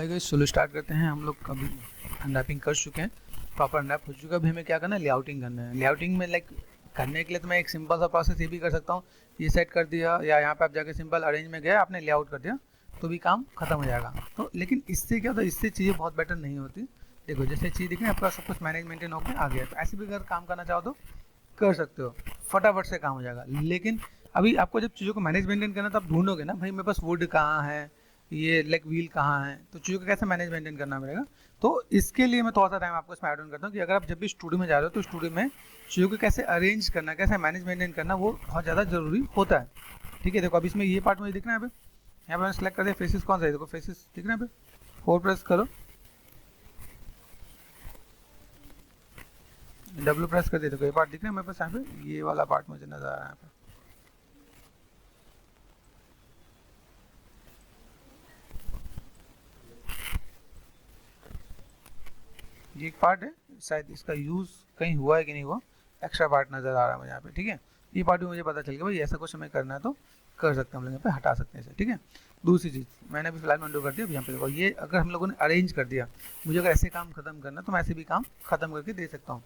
Hi guys, चलो start करते हैं। हम लोग अभी अनरैपिंग कर चुके हैं, प्रॉपर अनरैप हो चुका है। अभी हमें क्या करना है, लेआउटिंग करना है। लेआउटिंग में करने के लिए तो मैं एक सिंपल सा प्रोसेस ये भी कर सकता हूँ, ये सेट कर दिया या यहाँ पे आप जाके सिंपल अरेंज में गए, आपने लेआउट कर दिया तो भी काम खत्म हो जाएगा। तो लेकिन इससे क्या होता है, इससे चीज़ें बहुत बेटर नहीं होती। देखो जैसे चीज़ दिख रही है, आपका सब कुछ मैनेज मेंटेन होकर आ गया, तो ऐसे भी अगर काम करना चाहो तो कर सकते हो, फटाफट से काम हो जाएगा। लेकिन अभी आपको जब चीज़ों को मैनेज मेंटेन करना, तो आप ढूंढोगे ना भाई मेरे पास वुड कहाँ है, ये व्हील कहाँ है, तो चीज़ों को कैसे मैनेज मेंटेन करना पड़ेगा। तो इसके लिए मैं थोड़ा सा टाइम आपको इसमें ऐड ऑन करता हूँ कि अगर आप जब भी स्टूडियो में जा रहे हो तो स्टूडियो में चीज़ों को कैसे अरेंज करना, कैसे मैनेज मेंटेन करना, वो बहुत ज़्यादा जरूरी होता है। ठीक है, देखो अब इसमें ये पार्ट मुझे दिख रहा है। यहाँ पे मैंने सेलेक्ट कर दिया फेसिस कौन सा है, देखो फेसिस दिख रहा है। 4 प्रेस करो, W प्रेस कर दिया, देखो ये पार्ट दिख रहा है मेरे पास। यहाँ पे ये वाला पार्ट मुझे नजर आ रहा है। यहाँ पे ये एक पार्ट है, शायद इसका यूज़ कहीं हुआ है कि नहीं हुआ, एक्स्ट्रा पार्ट नज़र आ रहा है मुझे यहाँ पे। ठीक है, ये पार्ट भी मुझे पता चल गया भाई, ऐसा कुछ हमें करना है तो कर सकते हैं, हम लोग यहाँ पे हटा सकते हैं इसे। ठीक है, दूसरी चीज़ मैंने अभी फिलहाल अंडू कर दिया। अभी यहाँ पे देखो, ये अगर हम लोगों ने अरेंज कर दिया, मुझे अगर ऐसे काम खत्म करना तो मैं ऐसे भी काम खत्म करके दे सकता हूँ।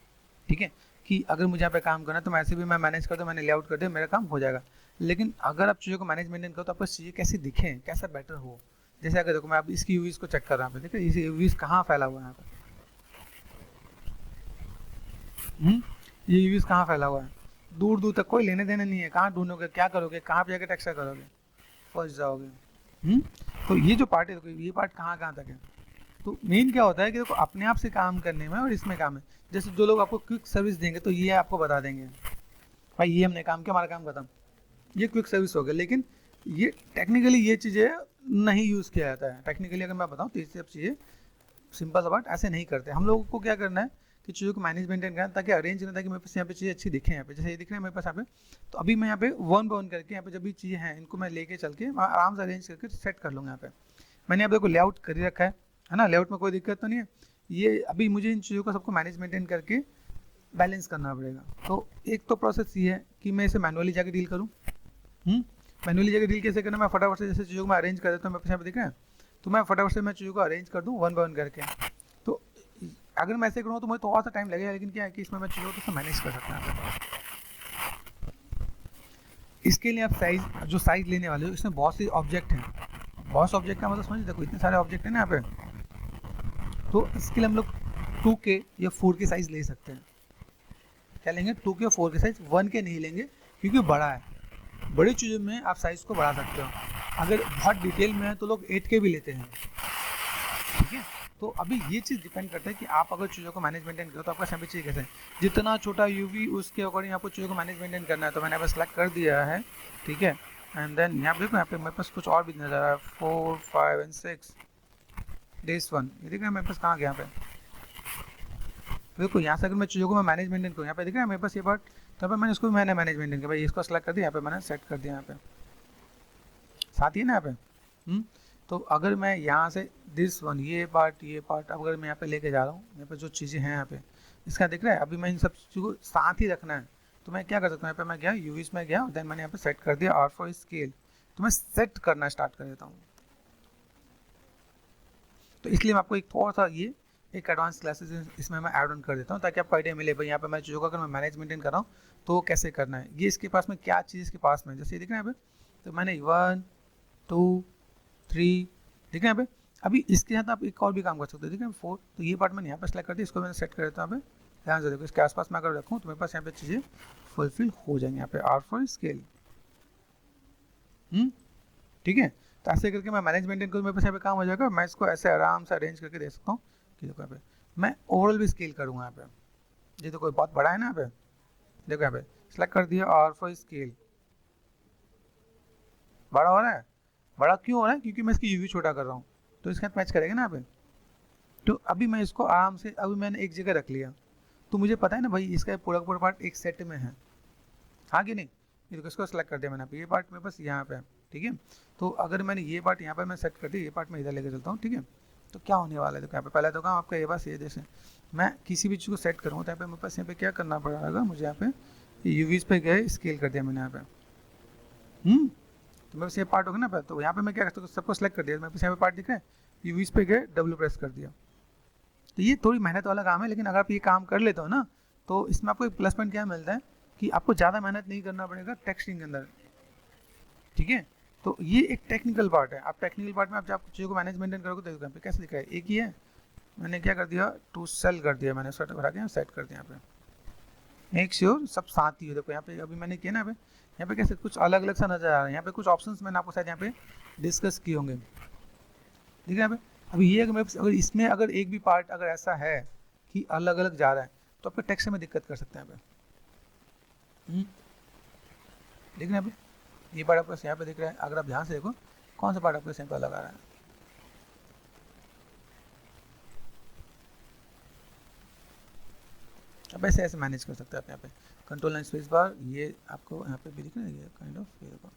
ठीक है, कि अगर मुझे यहाँ पे काम करना तो मैं ऐसे भी मैं मैनेज कर दूँ, मैंने लेआउट कर दिया, मेरा काम हो जाएगा। लेकिन अगर आप चीज़ों को मैनेज मेंटेन करो तो आपको चीज़ें कैसे दिखें, कैसा बेटर हो। जैसे अगर देखो मैं अब इसकी यूवीज़ को चेक कर रहा हूँ, देखिए इस यूवीज़ कहाँ फैला हुआ है यहाँ पे। ये यूवीज कहाँ फैला हुआ है, दूर दूर तक कोई लेने देने नहीं है। कहाँ ढूंढोगे, क्या करोगे, कहाँ पे जाकर टेक्सचर करोगे, फंस जाओगे। तो ये जो पार्ट है, देखो ये पार्ट कहाँ कहाँ तक है। तो मेन क्या होता है कि देखो अपने आप से काम करने में और इसमें काम है। जैसे जो लोग आपको क्विक सर्विस देंगे तो ये आपको बता देंगे भाई ये हमने काम किया, हमारा काम खत्म, ये क्विक सर्विस हो गया। लेकिन ये टेक्निकली ये चीज़ें नहीं यूज़ किया जाता है। टेक्निकली अगर मैं बताऊँ तो ये सब चीज़ें सिंपल सा बात ऐसे नहीं करते। हम लोगों को क्या करना है कि चीज़ों को मैनेज मेंटेन करना, ताकि अरेंज करना, ताकि मेरे पास यहाँ पे चीज़ें अच्छी दिखें। यहाँ पे जैसे ये दिख रहे हैं मेरे पास यहाँ पे, तो अभी मैं यहाँ पे वन बाय वन करके यहाँ पे जब भी चीज़ें हैं इनको मैं लेके चल के आराम से अरेंज करके सेट कर लूँगा। यहाँ पे मैंने यहाँ पे देखो लेआउट कर ही रखा है ना, लेआउट में कोई दिक्कत तो नहीं है। ये अभी मुझे इन चीज़ों को सबको मैनेज मेंटेन करके बैलेंस करना पड़ेगा। तो एक तो प्रोसेस ये है कि मैं इसे मैनुअली जाके डील करूँ। मैनुअली जाके डील कैसे करना, मैं फटाफट से जैसे चीज़ों को मैं अरेंज कर देता हूँ, मेरे पास यहाँ पे दिख रहा है, तो मैं फटाफट से मैं चीज़ों को अरेंज कर दूँ वन बाय वन करके। तो अगर मैं ऐसे करूँ तो मुझे थोड़ा सा टाइम लगेगा, लेकिन क्या है कि इसमें मैं चीज़ों को मैनेज कर सकता हूँ। इसके लिए आप जो साइज लेने वाले हो, इसमें बहुत से ऑब्जेक्ट हैं। बहुत से ऑब्जेक्ट का मतलब समझिए, देखो इतने सारे ऑब्जेक्ट हैं ना यहाँ पे। तो इसके लिए हम लोग 2K या 4K साइज ले सकते हैं। क्या लेंगे, 2K और 4K साइज, 1K नहीं लेंगे क्योंकि बड़ा है। बड़ी चीज़ों में आप साइज़ को बढ़ा सकते हो। अगर बहुत डिटेल में है तो लोग 8K भी लेते हैं। ठीक है, तो अभी ये चीज़ डिपेंड करता है कि आप अगर चीज़ों को मैनेज मेंटेन करो तो आपका सैम्पल चाहिए कैसे, जितना छोटा यूवी उसके अकॉर्डिंग आपको चीज़ों को मैनेज मेंटेन करना है। तो मैंने यहाँ सेलेक्ट कर दिया है। ठीक है, एंड देन यहाँ पे देखो, यहाँ पे मेरे पास कुछ और भी नजर आ रहा है, 4, 5 एंड 6 डेज 1। ये देख रहे हैं मेरे पास कहाँ गया यहाँ पे, देखो यहाँ से अगर मैं चीज़ों को मैं मैनेज मेंटेन करूँ, यहाँ पे दिख रहा है मेरे पास ये पार्ट, तो यहाँ पे मैंने इसको मैंने मैनेज मेंटेन किया भाई, इसको सेलेक्ट कर दिया, यहाँ पे मैंने सेट कर दिया। यहाँ पे साथ ही ना यहाँ पे तो अगर मैं यहाँ से दिस वन, ये पार्ट अगर मैं यहाँ पे लेके जा रहा हूँ, यहाँ पे जो चीज़ें हैं यहाँ पे इसका दिख रहा है, अभी मैं इन सब चीज़ों को साथ ही रखना है। तो मैं क्या कर सकता हूँ, यहाँ पे मैं गया यूवीज में गया, देन मैंने यहाँ पे सेट कर दिया आर फॉर स्केल। तो मैं सेट करना स्टार्ट कर देता हूँ। तो इसलिए मैं आपको एक थोड़ा सा ये एक एडवांस क्लासेस इसमें मैं ऐड ऑन कर देता हूँ, ताकि आपको आइडिया मिले भाई यहाँ पे मैं चीज़ों का अगर मैं मैनेज मेंटेन कर रहा हूँ तो कैसे करना है। ये इसके पास में क्या चीज़ इसके पास में, जैसे ये दिख रहा है यहाँ पे, तो मैंने 1, 2, 3 ठीक है यहाँ पे। अभी इसके साथ आप एक और भी काम कर सकते हो, ठीक है 4। तो ये पार्ट मैंने यहाँ पर सेलेक्ट कर दिया, इसको मैंने सेट कर देता हूँ यहाँ पे। ध्यान से देखो, इसके आसपास मैं अगर रखूँ तो मेरे पास यहाँ पे चीज़ें फुलफिल हो जाएंगी। यहाँ पे आर फॉर स्केल, ठीक है। तो ऐसे करके मैं मैनेज मेंटेन करूँ, मेरे पास यहाँ पे काम हो जाएगा। मैं इसको ऐसे आराम से अरेंज करके दे सकता हूँ कि देखो यहाँ पे मैं ओवरऑल भी स्केल करूँगा। यहाँ पे ये तो कोई बहुत बड़ा है ना, यहाँ पे देखो यहाँ पे सेलेक्ट कर दिया आर फॉर स्केल, बड़ा हो रहा है। बड़ा क्यों हो रहा है, क्योंकि मैं इसकी यूवी छोटा कर रहा हूँ, तो इसके साथ मैच करेगा ना यहाँ पे। तो अभी मैं इसको आराम से, अभी मैंने एक जगह रख लिया, तो मुझे पता है ना भाई इसका पूरा पूरा पार्ट एक सेट में है, हाँ कि नहीं। ये इसको सेलेक्ट कर दिया मैंने, ये पार्ट मेरे पास यहाँ पे है। ठीक है, तो अगर मैंने ये पार्ट यहाँ पे मैं सेट कर दिया, ये पार्ट मैं इधर लेके चलता हूँ। ठीक है, तो क्या होने वाला है, देखो यहाँ पे पहले तो काम आपका ये पास ये, जैसे मैं किसी भी चीज़ को सेट करूँगा तो यहाँ पे मेरे पास यहाँ पे क्या करना पड़ेगा मुझे, यहाँ पे यूवीज पे गए, स्केल कर दिया मैंने यहाँ पे। तो मेरे पास ये पार्ट होगा ना, तो यहाँ पे मैं क्या कर सकता हूँ, सबको सेलेक्ट कर दिया, मेरे पास यहाँ पे पार्ट दिख रहा है, ये इस पे गए, W प्रेस कर दिया। तो ये थोड़ी मेहनत वाला काम है, लेकिन अगर आप ये काम कर लेते हो ना तो इसमें आपको एक प्लस पॉइंट क्या मिलता है कि आपको ज़्यादा मेहनत नहीं करना पड़ेगा टेक्सटिंग के अंदर, ठीक है। तो ये एक टेक्निकल पार्ट है। आप टेक्निकल पार्ट में आप जब चीज़ों को मैनेज मेंटेन करोगे तो यहाँ पे कैसे दिख रहा है, एक ही है, मैंने क्या कर दिया, टू सेल कर दिया, मैंने सेट करा के सेट कर दिया यहाँ पे, मेक श्योर सब साथ ही हो। देखो यहाँ पे अभी मैंने किया ना, यहाँ पे कैसे कुछ अलग अलग सा नजर आ रहा है, यहाँ पे कुछ ऑप्शंस मैंने आपको शायद यहाँ पे डिस्कस किए होंगे, ठीक है। यहाँ पे अभी ये अगर इसमें अगर एक भी पार्ट अगर ऐसा है कि अलग अलग जा रहा है तो आपके टेक्स्ट में दिक्कत कर सकते हैं यहाँ पे, देखना यहाँ पे ये पार्ट आपको यहाँ पे दिख रहा है, अगर आप ध्यान से देखो कौन सा पार्ट आपको यहाँ पे अलग आ रहा है, अब ऐसे ऐसे मैनेज कर सकते हैं आप यहाँ पे, कंट्रोल एंड स्पेस बार, ये आपको यहाँ पे भी दिख रहा है, ये काइंड ऑफ, ये देखो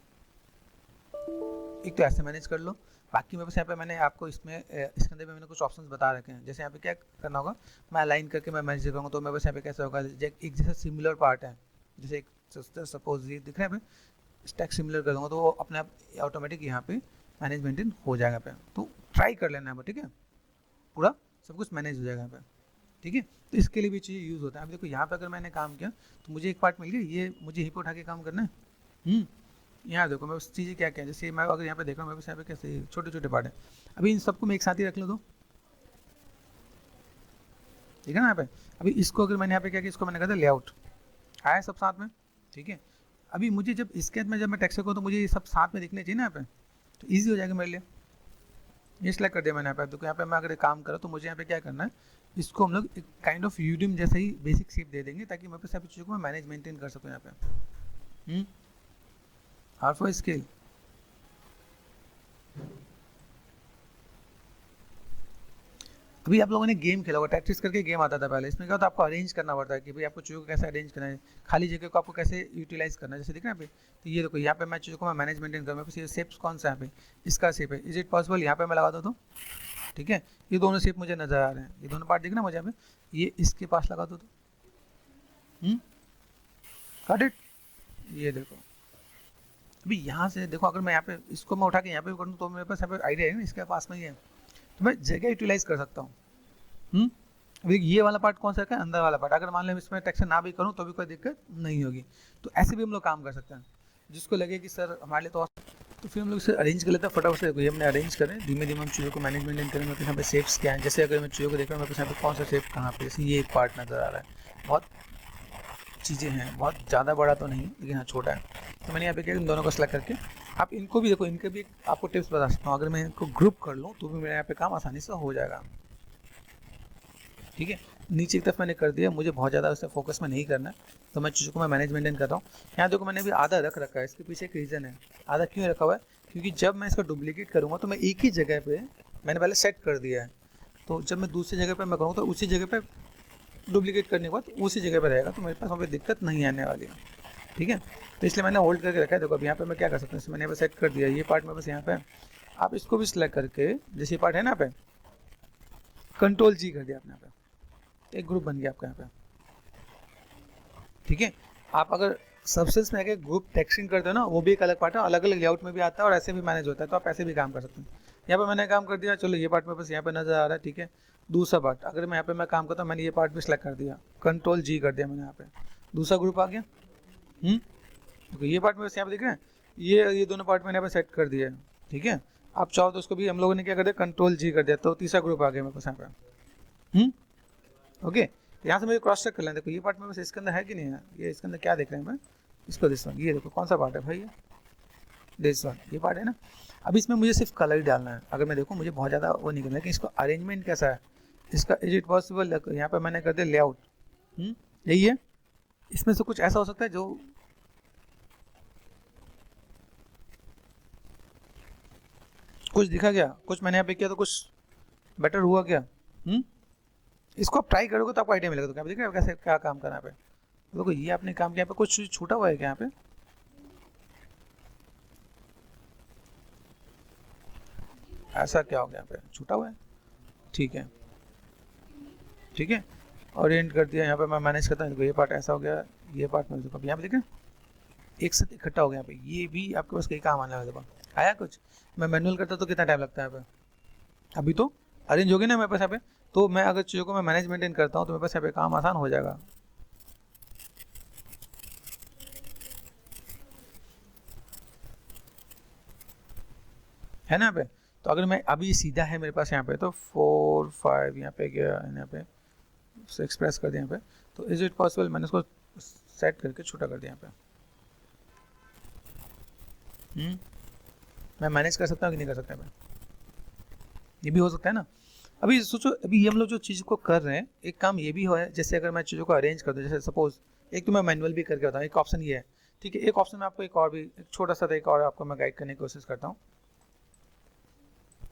एक तो ऐसे मैनेज कर लो। बाकी मेरे पास यहाँ पे मैंने आपको इसमें इसके अंदर भी मैंने कुछ ऑप्शंस बता रखे हैं, जैसे यहाँ पे क्या करना होगा, मैं अलाइन करके मैं मैनेज करूँगा तो मेरे पास यहाँ पे कैसे होगा, एक जैसा सिमिलर पार्ट है, जैसे एक सपोज ये दिख रहा है यहाँ पे, स्टैक सिमिलर कर दूँगा तो वो अपने आप ऑटोमेटिक यहाँ पे मैनेज मेंटेन हो जाएगा पे। तो ट्राई कर लेना है, ठीक है, पूरा सब कुछ मैनेज हो जाएगा यहाँ पे, ठीक है। तो इसके लिए भी चीज़ यूज़ होता है। अब देखो यहाँ पे अगर मैंने काम किया तो मुझे एक पार्ट मिल गया, ये मुझे यहीं पे उठा के काम करना है। यहाँ देखो मैं उस चीज़ें क्या क्या, जैसे मैं अगर यहाँ पे देख रहा हूँ मेरे पास यहाँ पे कैसे छोटे छोटे पार्ट है, अभी इन सबको मैं एक साथ ही रख लूँ तो ठीक है ना। यहाँ पे अभी इसको अगर मैंने यहाँ पे क्या किया, इसको मैंने कहा था लेआउट, आया सब साथ में, ठीक है। अभी मुझे जब इसके में जब मैं टेक्स्ट करूँ तो मुझे ये सब साथ में दिखने चाहिए ना यहाँ पे, तो ईजी हो जाएगा मेरे लिए। ये सिलेक्ट कर दिया मैंने यहाँ पे, देखो यहाँ पे मैं अगर काम करूँ तो मुझे यहाँ पे क्या करना है, इसको हम लोग एक काइंड ऑफ यूडिम जैसे ही बेसिक शेप दे देंगे ताकि मेरे पास सभी चीज़ों को मैं मैनेज मेंटेन कर सकूँ यहाँ पे। R for scale, अभी आप लोगों ने गेम खेला होगा, टेट्रिस करके गेम आता था पहले, इसमें क्या होता है आपको अरेंज करना पड़ता है कि भाई आपको चीज़ों को कैसे अरेंज करना है, खाली जगह को आपको कैसे यूटिलाइज करना है, जैसे दिख रहा है यहाँ पे। तो ये देखो यहाँ पे मैं चीज़ों को मैं मैनेज मेंटेन करूँ, मेरे पास ये शेप्स कौन सा है यहाँ पे, इसका शेप है, इज इट पॉसिबल यहाँ पे मैं लगा दूँ तो, ठीक है। ये दोनों शेप मुझे नजर आ रहे हैं, ये दोनों पार्ट दिख रहा है मुझे यहाँ पे, ये इसके पास लगा दो तो गॉट इट। ये देखो अभी यहाँ से देखो, अगर मैं यहाँ पे इसको मैं उठा के यहाँ पे करूँ तो मेरे पास यहाँ पे आइडिया है ना, इसके पास में ही है, तो मैं जगह यूटिलाइज कर सकता हूँ। अभी ये वाला पार्ट कौन सा है, अंदर वाला पार्ट, अगर मान लें इसमें टेक्स्ट ना भी करूँ तो भी कोई दिक्कत नहीं होगी। तो ऐसे भी हम लोग काम कर सकते हैं, जिसको लगे कि सर हमारे लिए तो फिर हम लोग इसे अरेंज कर लेते हैं फटाफट से। देखो ये हमने अरेंज करें, धीमे धीमे हम चीज़ों को मैनेज मेंटेन करेंगे। तो यहाँ पे शेप्स क्या हैं, जैसे अगर मैं चीज़ों को देख रहा हूँ मेरे पास यहाँ पे कौन सा शेप कहाँ पे, जैसे ये एक पार्ट नज़र आ रहा है, बहुत चीज़ें हैं, बहुत ज़्यादा बड़ा तो नहीं लेकिन हाँ छोटा है। तो मैंने यहाँ पे क्या इन दोनों को सेलेक्ट करके, आप इनको भी देखो, इनके भी आपको टिप्स बता सकता हूँ, अगर मैं इनको ग्रुप कर लूँ तो भी मेरा यहाँ पे काम आसानी से हो जाएगा, ठीक है। नीचे की तरफ मैंने कर दिया, मुझे बहुत ज़्यादा उससे फोकस में नहीं करना, तो मैं चीज़ों को मैं मैनेज मेंटेन कर रहा हूँ। यहाँ देखो मैंने भी आधा रख रखा है, इसके पीछे एक रीज़न है, आधा क्यों रखा हुआ है, क्योंकि जब मैं इसका डुप्लीकेट करूँगा तो मैं एक ही जगह पे मैंने पहले सेट कर दिया है, तो जब मैं दूसरी जगह पे मैं करूँगा तो उसी जगह पे डुप्लीकेट करने के बाद उसी जगह पे रहेगा, तो मेरे पास वहाँ पे दिक्कत नहीं आने वाली है, ठीक है। तो इसलिए मैंने होल्ड करके रखा है। देखो अब यहाँ पे मैं क्या कर सकता हूँ, मैंने यहाँ पे सेट कर दिया, ये पार्ट मेरे पास यहाँ पे, आप इसको भी सिलेक्ट करके जैसे पार्ट है ना पे, कंट्रोल जी कर दिया आपने यहाँ पे, एक ग्रुप बन गया आपका यहाँ पे, ठीक है। आप अगर सबसेंस में आके ग्रुप टेक्सटिंग करते हो ना, वो भी एक अलग पार्ट है, अलग अलग लेआउट में भी आता है और ऐसे भी मैनेज होता है, तो आप ऐसे भी काम कर सकते हैं। यहाँ पे मैंने काम कर दिया, चलो ये पार्ट मेरे पास यहाँ पे नजर आ रहा है, ठीक है। दूसरा पार्ट अगर मैं यहाँ पे मैं काम करता हूँ, मैंने ये पार्ट भी सिलेक्ट कर दिया, कंट्रोल जी कर दिया मैंने, यहाँ पे दूसरा ग्रुप आ गया। तो ये पार्ट मेरे यहाँ पे दिख रहा है, ये दोनों पार्ट मैंने यहाँ पे सेट कर दिया है, ठीक है। आप चाहो तो उसको भी हम लोगों ने क्या कर दिया, कंट्रोल जी कर दिया, तो तीसरा ग्रुप आ गया मेरे पास यहाँ पे। ओके, यहाँ से मुझे क्रॉस चेक कर लें, देखो ये पार्ट मेरे पास इसके अंदर है कि नहीं है, ये इसके अंदर क्या देख रहे हैं मैं, इसको दिस वन, ये देखो कौन सा पार्ट है भाई, दिस वन, ये पार्ट है ना। अब इसमें मुझे सिर्फ कलर ही डालना है, अगर मैं देखूँ मुझे बहुत ज़्यादा वो नहीं करना है कि इसको अरेंजमेंट कैसा है इसका, इज इट पॉसिबल, यहाँ पे मैंने कर दिया लेआउट, यही है। इसमें से कुछ ऐसा हो सकता है जो कुछ दिखा गया, कुछ मैंने यहाँ पे किया तो कुछ बेटर हुआ क्या, इसको आप ट्राई करोगे तो आपको आइडिया मिलेगा। तो क्या दिख रहा है कैसे क्या काम करना है पे, देखो ये आपने काम किया, यहाँ पे कुछ छूटा हुआ है क्या, यहाँ पे ऐसा क्या हो गया, यहाँ पे छूटा हुआ है, ठीक है, ठीक है। ओरिएंट कर दिया, यहाँ पे मैं मैनेज करता हूँ, ये पार्ट ऐसा हो गया, ये पार्ट में देखो यहाँ पे देखा एक साथ इकट्ठा हो गया यहाँ पे, ये भी आपके पास कहीं काम आने वाला, देखो आया कुछ। मैं मैनुअल करता तो कितना टाइम लगता है यहाँ पे, अभी तो अरेंज हो गए ना मेरे पास यहाँ पे, तो मैं अगर चीज़ों को मैं मैनेज मेंटेन करता हूँ तो मेरे पास यहाँ पे काम आसान हो जाएगा। है ना यहाँ पे। तो अगर मैं अभी सीधा है मेरे पास यहाँ पे, तो 4 5 यहाँ पे गया, यहाँ पे एक्सप्रेस कर दिया यहाँ पे। तो इज इट पॉसिबल, मैंने उसको सेट करके छोटा कर दिया यहाँ पे। मैं मैनेज कर सकता हूँ कि नहीं कर सकता मैं, ये भी हो सकता है ना। अभी सोचो, अभी हम लोग जो चीज़ को कर रहे हैं, एक काम ये भी हो है, जैसे अगर मैं चीज़ों को अरेंज कर दूँ, जैसे सपोज एक तो मैं मैनुअल भी करके बताऊँ, एक ऑप्शन ये है, ठीक है। एक ऑप्शन में आपको एक और भी एक छोटा सा एक और आपको मैं गाइड करने की कोशिश करता हूँ।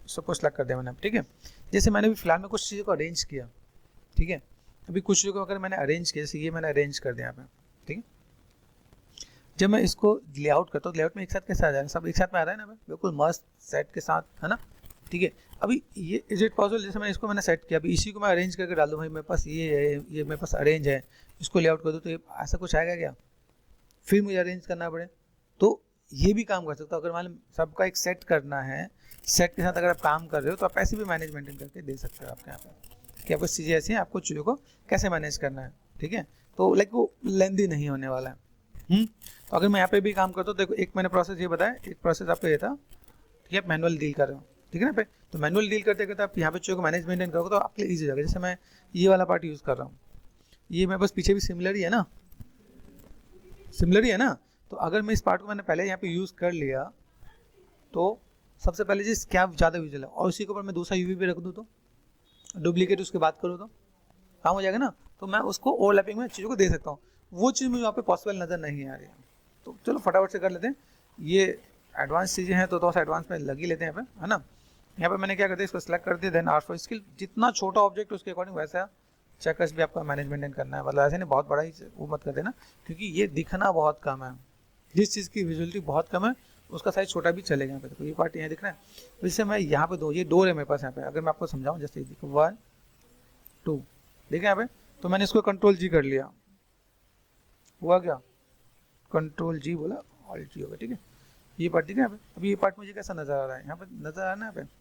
सबको सेलेक्ट कर दिया मैंने, ठीक है। जैसे मैंने भी फिलहाल में कुछ चीज़ों को अरेंज किया, ठीक है। अभी कुछ चीज़ों को अगर मैंने अरेंज किया, जैसे ये मैंने अरेंज कर दिया यहाँ पे, ठीक है। जब मैं इसको लेआउट करता हूँ, लेआउट में एक साथ कैसे आ जाएगा, सब एक साथ में आ रहा है ना, बिल्कुल मस्त सेट के साथ, है ना, ठीक है। अभी ये इज इट पॉसिबल, जैसे मैंने इसको मैंने सेट किया, अभी इसी को मैं अरेंज करके डाल दूँ, भाई मेरे पास ये है, ये मेरे पास अरेंज है, इसको लेआउट कर दूँ, तो ये ऐसा कुछ आएगा क्या, फिर मुझे अरेंज करना पड़े। तो ये भी काम कर सकता हूँ, अगर मान लो सबका एक सेट करना है, सेट के साथ अगर आप काम कर रहे हो तो आप ऐसे भी मैनेज मेंटेन करके दे सकते हो आपके यहाँ पे, कि आपको चीज़ें ऐसी हैं, आपको चीज़ों को कैसे मैनेज करना है, ठीक है। तो लाइक वो लेंदी नहीं होने वाला है। तो अगर मैं यहाँ पे भी काम करता हूँ, देखो एक मैंने प्रोसेस ये बताया, एक प्रोसेस आपको ये था, ठीक है, आप मैनुअल डील कर रहे हो, ठीक है ना पे। तो मैनुअल डील करते करते आप यहाँ पे चीज़ों को मैनेज मेंटेन करोगे तो आपके लिए ईजी हो जाएगा। जैसे मैं ये वाला पार्ट यूज़ कर रहा हूँ, ये मेरे पास पीछे भी सिमिलर ही है ना, सिमिलर ही है ना। तो अगर मैं इस पार्ट को मैंने पहले यहाँ पे यूज़ कर लिया, तो सबसे पहले चीज़ क्या ज़्यादा यूजल है, और उसी के ऊपर मैं दूसरा यूवी भी रख दूँ, तो डुप्लीकेट उसके बात करूँ तो काम हो जाएगा ना। तो मैं उसको ओवरलैपिंग में चीज़ों को दे सकता हूँ, वो चीज़ मुझे वहाँ पे पॉसिबल नज़र नहीं आ रही है। तो चलो फटाफट से कर लेते हैं, ये एडवांस चीज़ें हैं तो थोड़ा सा एडवांस में लग ही लेते हैं यहाँ पे, है ना। यहाँ पे मैंने क्या कर दिया, इसको सेलेक्ट कर दिया, देन आर फॉर स्किल, जितना छोटा ऑब्जेक्ट उसके अकॉर्डिंग वैसा चेकर्स भी आपका मैनेजमेंट करना है, मतलब ऐसे नहीं बहुत बड़ा ही वो मत कर देना, क्योंकि ये दिखना बहुत कम है, जिस चीज़ की विजुअलिटी बहुत कम है उसका साइज छोटा भी चलेगा। यहाँ पे देखो ये पार्ट यहाँ दिख रहा है, तो इससे मैं यहाँ पे दो, ये डोर है मेरे पास यहाँ पे, अगर मैं आपको समझाऊँ, जैसे देखो 1 2, देखिए यहाँ पे, तो मैंने इसको कंट्रोल जी कर लिया, हुआ क्या, कंट्रोल जी बोला, ऑल्ट जी होगा, ठीक है। ये पार्ट ठीक है यहाँ पे। अभी ये पार्ट मुझे कैसा नज़र आ रहा है, यहाँ पे नज़र आ रहा है ना, यहाँ पे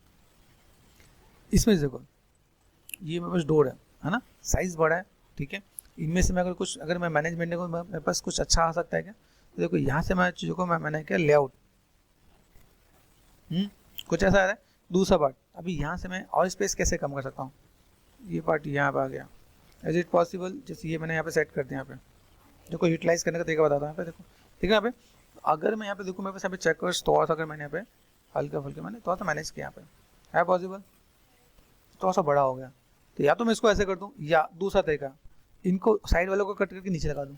इसमें देखो ये मेरे पास डोर है ना, साइज़ बड़ा है, ठीक है। इनमें से मैं अगर कुछ, अगर मैं मैनेजमेंट को मेरे पास कुछ अच्छा आ सकता है क्या, तो देखो यहाँ से मैं चीज़ों को मैंने क्या लेआउट, कुछ ऐसा आ रहा है। दूसरा पार्ट, अभी यहाँ से मैं और स्पेस कैसे कम कर सकता हूँ, ये पार्ट यहाँ पे आ गया, इज इट पॉसिबल, जैसे ये मैंने यहाँ पे सेट कर दिया, यहाँ पे देखो यूटिलाइज करने का तरीका बताता हूँ, यहाँ पे देखो, ठीक है। यहाँ पे अगर मैं यहाँ पे देखूँ, मेरे पास यहाँ पे चेकर्स थोड़ा सा, अगर मैंने यहाँ पे हल्का फुल्का मैंने थोड़ा सा मैनेज किया, यहाँ पे है पॉसिबल, थोड़ा सा बड़ा हो गया, तो या तो मैं इसको ऐसे कर दूँ, या दूसरा तरीका इनको साइड वालों को कट करके नीचे लगा दूँ,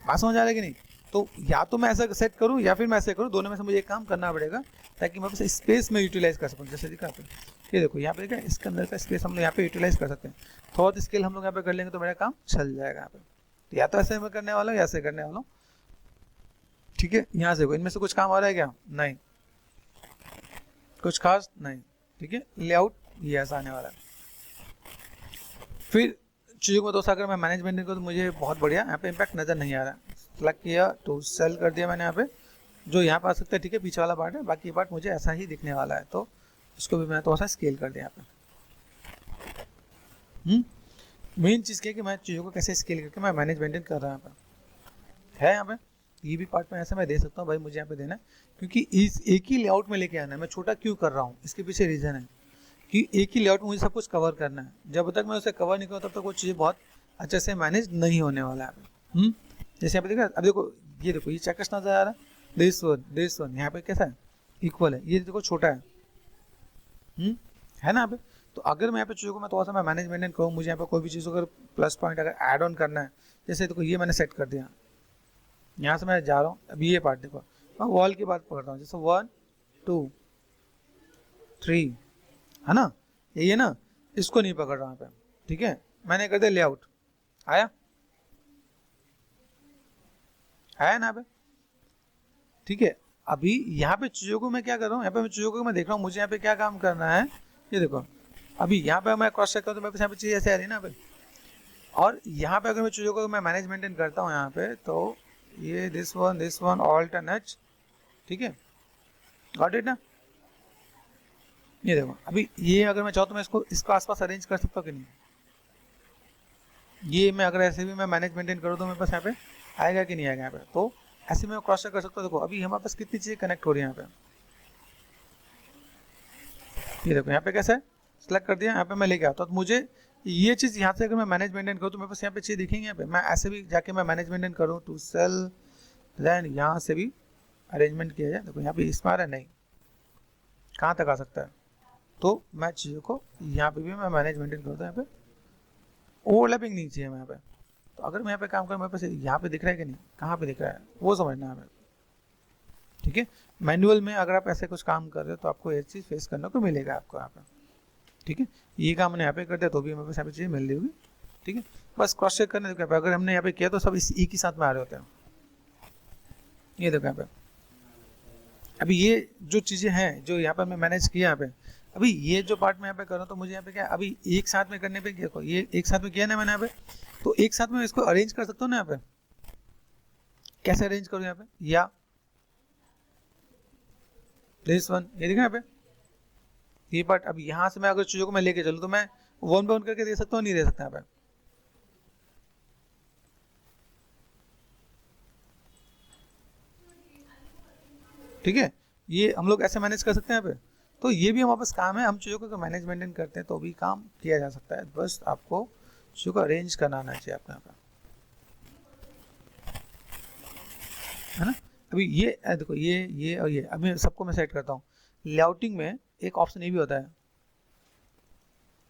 बात समझ आ रहा है कि नहीं। तो या तो मैं ऐसा सेट करूँ या फिर मैं ऐसे करूँ, दोनों में से मुझे एक काम करना पड़ेगा, ताकि मैं बस स्पेस में यूटिलाइज कर सकूँ। जैसे दिखा पे ये देखो, यहाँ पे देखा, इसके अंदर का स्पेस हम लोग यहाँ पे यूटिलाइज कर सकते हैं, थोड़ा स्केल हम लोग यहाँ पे कर लेंगे तो मेरा काम चल जाएगा यहाँ पे। तो या तो ऐसे मैं करने वाला हूँ या ऐसे करने वाला हूँ, ठीक है। यहाँ से इनमें से कुछ काम आ रहा है क्या, नहीं, कुछ खास नहीं, ठीक है। लेआउट ये ऐसा आने वाला है। फिर चीज़ों को दोस्तों अगर मैं मैनेजमेंट को, तो मुझे बहुत बढ़िया यहाँ पे इम्पैक्ट नज़र नहीं आ रहा है। सेलेक्ट किया तो सेल कर दिया मैंने यहाँ पे, जो यहाँ पे आ सकता है, ठीक है, पीछे वाला पार्ट है, बाकी पार्ट मुझे ऐसा ही दिखने वाला है, तो इसको भी मैं थोड़ा सा स्केल कर दिया यहाँ पे। मेन चीज़ क्या है कि मैं चीज़ों को कैसे स्केल करके मैं मैनेज मेंटेन कर रहा हूँ यहाँ पे, है यहाँ पे ये भी पार्ट में ऐसा मैं दे सकता हूँ, भाई मुझे यहाँ पे देना है, क्योंकि इस एक ही लेआउट में लेके आना है। मैं छोटा क्यों कर रहा हूँ, इसके पीछे रीज़न है कि एक ही लेआउट में मुझे सब कुछ कवर करना है। जब तक मैं उसे कवर नहीं करूँ तब तक वो चीज़ें बहुत अच्छे से मैनेज नहीं होने वाला है। जैसे यहाँ पे देखा, अब देखो ये देखो, ये चेकर्स नजर आ रहा है, दिस वन यहाँ पे कैसा है, इक्वल है, ये देखो छोटा है ना यहाँ पे। तो अगर मैं यहाँ पे चीज़ों को मैं थोड़ा सा मैं मैनेज मेंटेन करूँ, मुझे यहाँ पे कोई भी चीज़ अगर प्लस पॉइंट अगर ऐड ऑन करना है, जैसे देखो ये मैंने सेट कर दिया, यहाँ से मैं जा रहा हूँ, अभी ये पार्ट देखो, मैं वॉल की बात पकड़ रहा हूँ, जैसे 1 2 3 है ना, यही है ना, इसको नहीं पकड़ रहा यहाँ पे, ठीक है। मैंने कर दिया लेआउट, आया ना यहाँ पे, ठीक है। अभी यहाँ पे चीज़ों को मैं क्या कर रहा हूँ, यहाँ पे मैं चीज़ों को मैं देख रहा हूँ, मुझे यहाँ पे क्या काम करना है, ये देखो अभी यहाँ पे मैं क्रॉस चेक करूँ तो मेरे पास यहाँ पे चीज़ ऐसे आ रही है ना यहाँ पे, और यहाँ पे अगर मैं चीज़ों को मैं मैनेज मेंटेन करता हूँ यहाँ पे, तो ये this one alt and H, ठीक है, गॉट इट ना। ये देखो अभी ये अगर मैं चाहूँ तो मैं इसको आसपास अरेंज कर सकता हूँ कि नहीं, ये मैं अगर ऐसे भी मैं मैनेज मेंटेन करूँ तो मेरे पास यहाँ पे आएगा कि नहीं आएगा यहाँ पे, तो ऐसे मैं क्रॉस चेक कर सकता हूँ। देखो अभी हमारे पास कितनी चीज़ें कनेक्ट हो रही है यहाँ पे, ये देखो यहाँ पे कैसे सेलेक्ट कर दिया, यहाँ पे मैं लेके आता हूँ। तो मुझे ये चीज़ यहाँ से अगर मैं मैनेज मेंटेन करूँ तो मेरे पास यहाँ पे चीज़ दिखेंगे। यहाँ पे मैं ऐसे भी जाके मैं मैनेज मेंटेन करूँ टू सेल, देन यहाँ से भी अरेंजमेंट किया जाए। देखो यहाँ पे इसमें आ रहा है नहीं, कहाँ तक आ सकता है, तो मैं चीज़ों को यहाँ पे भी मैं मैनेज मेंटेन करता हूँ। यहाँ पे ओवरलैपिंग नहीं चाहिए यहाँ पे, तो अगर मैं यहाँ पे काम करूँ मेरे पास यहाँ पे दिख रहा है कि नहीं, कहाँ पे दिख रहा है वो समझना है हमें, ठीक है। मैनुअल में अगर आप ऐसे कुछ काम कर रहे हो तो आपको ये चीज़ फेस करने को मिलेगा आपको यहाँ पे, ठीक है। ये काम मैंने यहाँ पे कर दिया तो भी हमें यहाँ पे चीज़ें मिल रही होगी, ठीक है। बस क्रॉस चेक करने देखो, अगर हमने यहाँ पे किया तो सब इस एक ही साथ में आ रहे होते हैं। ये देखो यहाँ पे अभी ये जो चीज़ें हैं जो यहाँ पर मैं मैनेज किया यहाँ पे, अभी ये जो पार्ट मैं यहाँ पे कर रहा हूँ तो मुझे यहाँ पे क्या अभी एक साथ में करने पे देखो ये एक साथ में किया ना मैंने यहाँ पे, तो एक साथ में इसको अरेंज कर सकता हूँ ना यहाँ पे, कैसे अरेंज करूँ यहाँ पे, या दिस वन ये देखा यहाँ पे ये पार्ट, अब यहाँ से मैं अगर चीज़ों को मैं लेके चलूँ तो मैं वन बाय वन करके दे सकता हूँ, नहीं दे सकता यहाँ पे, ठीक है। ये हम लोग ऐसे मैनेज कर सकते हैं यहाँ पे, तो ये भी हमारे पास काम है, हम चीज़ों को मैनेज मेंटेन करते हैं तो भी काम किया जा सकता है। बस आपको चीज़ों को अरेंज करना आना चाहिए आपके यहाँ पे, है ना। अभी ये देखो ये और ये अभी सबको मैं सेट करता हूँ। लेआउटिंग में एक ऑप्शन ये भी होता है,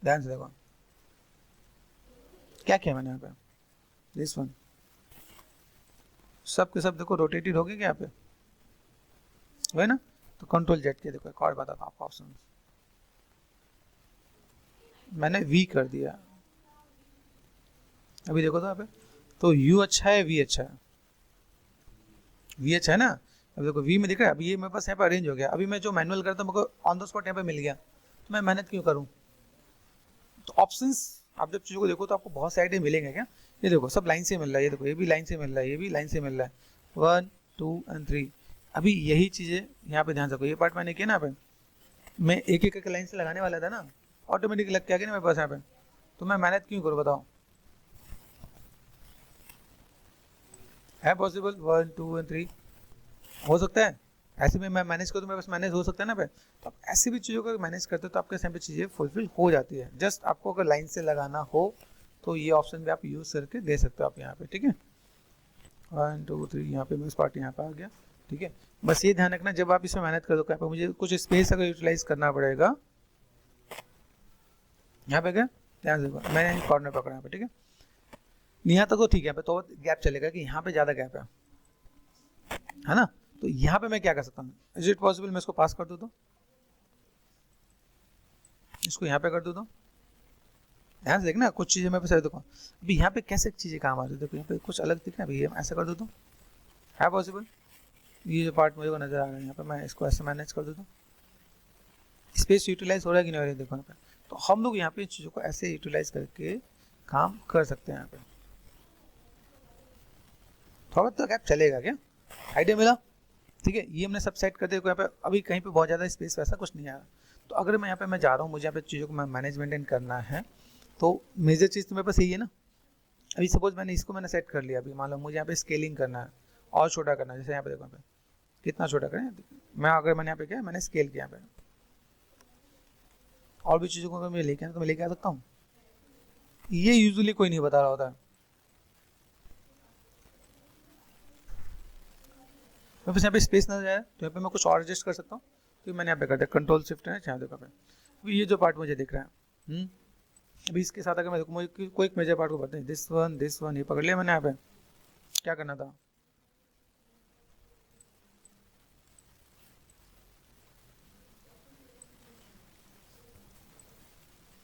ध्यान से देखो क्या किया मैंने यहाँ पे, दिस वन सब के सब देखो रोटेटेड हो गए क्या यहाँ पे, है ना। तो कंट्रोल जेड के देखो एक और बताता हूँ आपको ऑप्शन, मैंने वी कर दिया, अभी देखो तो यहाँ पे तो यू अच्छा है वी अच्छा है, वी अच्छा है ना। अब देखो वी में दिख रहा है, अभी ये मेरे पास यहाँ पे अरेंज हो गया। अभी मैं जो मैनुअल करता हूँ मेरे को ऑन द स्पॉट यहाँ पे मिल गया, तो मैं मेहनत क्यों करूँ। तो ऑप्शंस आप जब चीज़ों को देखो तो आपको बहुत सारे आइडिया मिलेंगे क्या, ये देखो सब लाइन से मिल रहा है, ये देखो ये भी लाइन से मिल रहा है, ये भी लाइन से मिल रहा है, 1 2 और 3। अभी यही चीज़ें यहाँ पे ध्यान रखो, ये पार्ट मैंने किया ना यहाँ पे, मैं एक एक लाइन से लगाने वाला था ना, ऑटोमेटिक लग के आ गया ना मेरे पास यहाँ पे, तो मैं मेहनत क्यों करूँ बताओ, है पॉसिबल 1 2 और 3 हो सकता है। ऐसे में मैं मैनेज करूँ तो मेरे पास मैनेज हो सकता है ना पे, तो आप ऐसी भी चीज़ों को मैनेज करते हो तो आपके यहाँ पे चीज़ें फुलफिल हो जाती है। जस्ट आपको अगर लाइन से लगाना हो तो ये ऑप्शन भी आप यूज़ करके दे सकते हो आप यहाँ पे, ठीक है। 1 2 3 यहाँ पे मेरे पार्ट यहाँ पे आ गया, ठीक है। बस ये ध्यान रखना जब आप इसमें मेहनत कर दो यहाँ पे मुझे कुछ स्पेस अगर यूटिलाइज करना पड़ेगा, यहाँ पे क्या ध्यान से देखो मैंने कॉर्नर पकड़ा यहाँ पे, ठीक है। यहाँ तक तो ठीक है, यहाँ पे तो गैप चलेगा कि यहाँ पे ज़्यादा गैप है ना। तो यहाँ पे मैं क्या कर सकता हूँ, इज इट पॉसिबल मैं इसको पास कर दूँ तो, इसको यहाँ पे कर दूँ तो, ध्यान से देखना कुछ चीज़ें मैं पे देखो अभी यहाँ पे कैसे चीज़ें काम आ रही है, देखो यहाँ पे कुछ अलग दिख रहा है, अभी ऐसा कर दूँ तो है पॉसिबल। ये जो पार्ट मुझे को नजर आ रहा है यहाँ पे मैं इसको ऐसे मैनेज कर दूँ तो स्पेस यूटिलाइज हो रहा है कि नहीं हो रहा है, देखो यहाँ पे। तो हम लोग यहाँ पे चीज़ों को ऐसे यूटिलाइज करके काम कर सकते हैं यहाँ पे, थोड़ा तो गैप चलेगा क्या, आइडिया मिला, ठीक है। ये हमने सब सेट कर दिया, यहाँ पे अभी कहीं पे बहुत ज़्यादा स्पेस वैसा कुछ नहीं आ रहा। तो अगर मैं यहाँ पे मैं जा रहा हूँ, मुझे यहाँ पे चीज़ों को मैं मैनेजमेंट करना है, तो मेजर चीज़ तो मेरे पास यही है ना। अभी सपोज मैंने इसको मैंने सेट कर लिया, अभी मान लो मुझे यहाँ पे स्केलिंग करना है और छोटा करना है, जैसे यहाँ पे देखो यहाँ पे कितना छोटा करें, मैं अगर मैंने यहाँ पे क्या मैंने स्केल किया यहाँ पे, और भी चीज़ों को अगर मैं लेके आना तो मैं लेके आ सकता हूँ, ये यूजुअली कोई नहीं बता रहा होता है। मेरे पास यहाँ पे स्पेस नजर आया तो यहाँ पे मैं कुछ और एडजस्ट कर सकता हूँ, तो मैंने यहाँ पे कर दिया कंट्रोल शिफ्ट है यहाँ देखो पे। अभी ये जो पार्ट मुझे दिख रहा है अभी इसके साथ अगर मैं देखूँ मुझे कोई एक मेजर पार्ट को बताएं, दिस वन ये पकड़ लिया मैंने, यहाँ पे क्या करना था,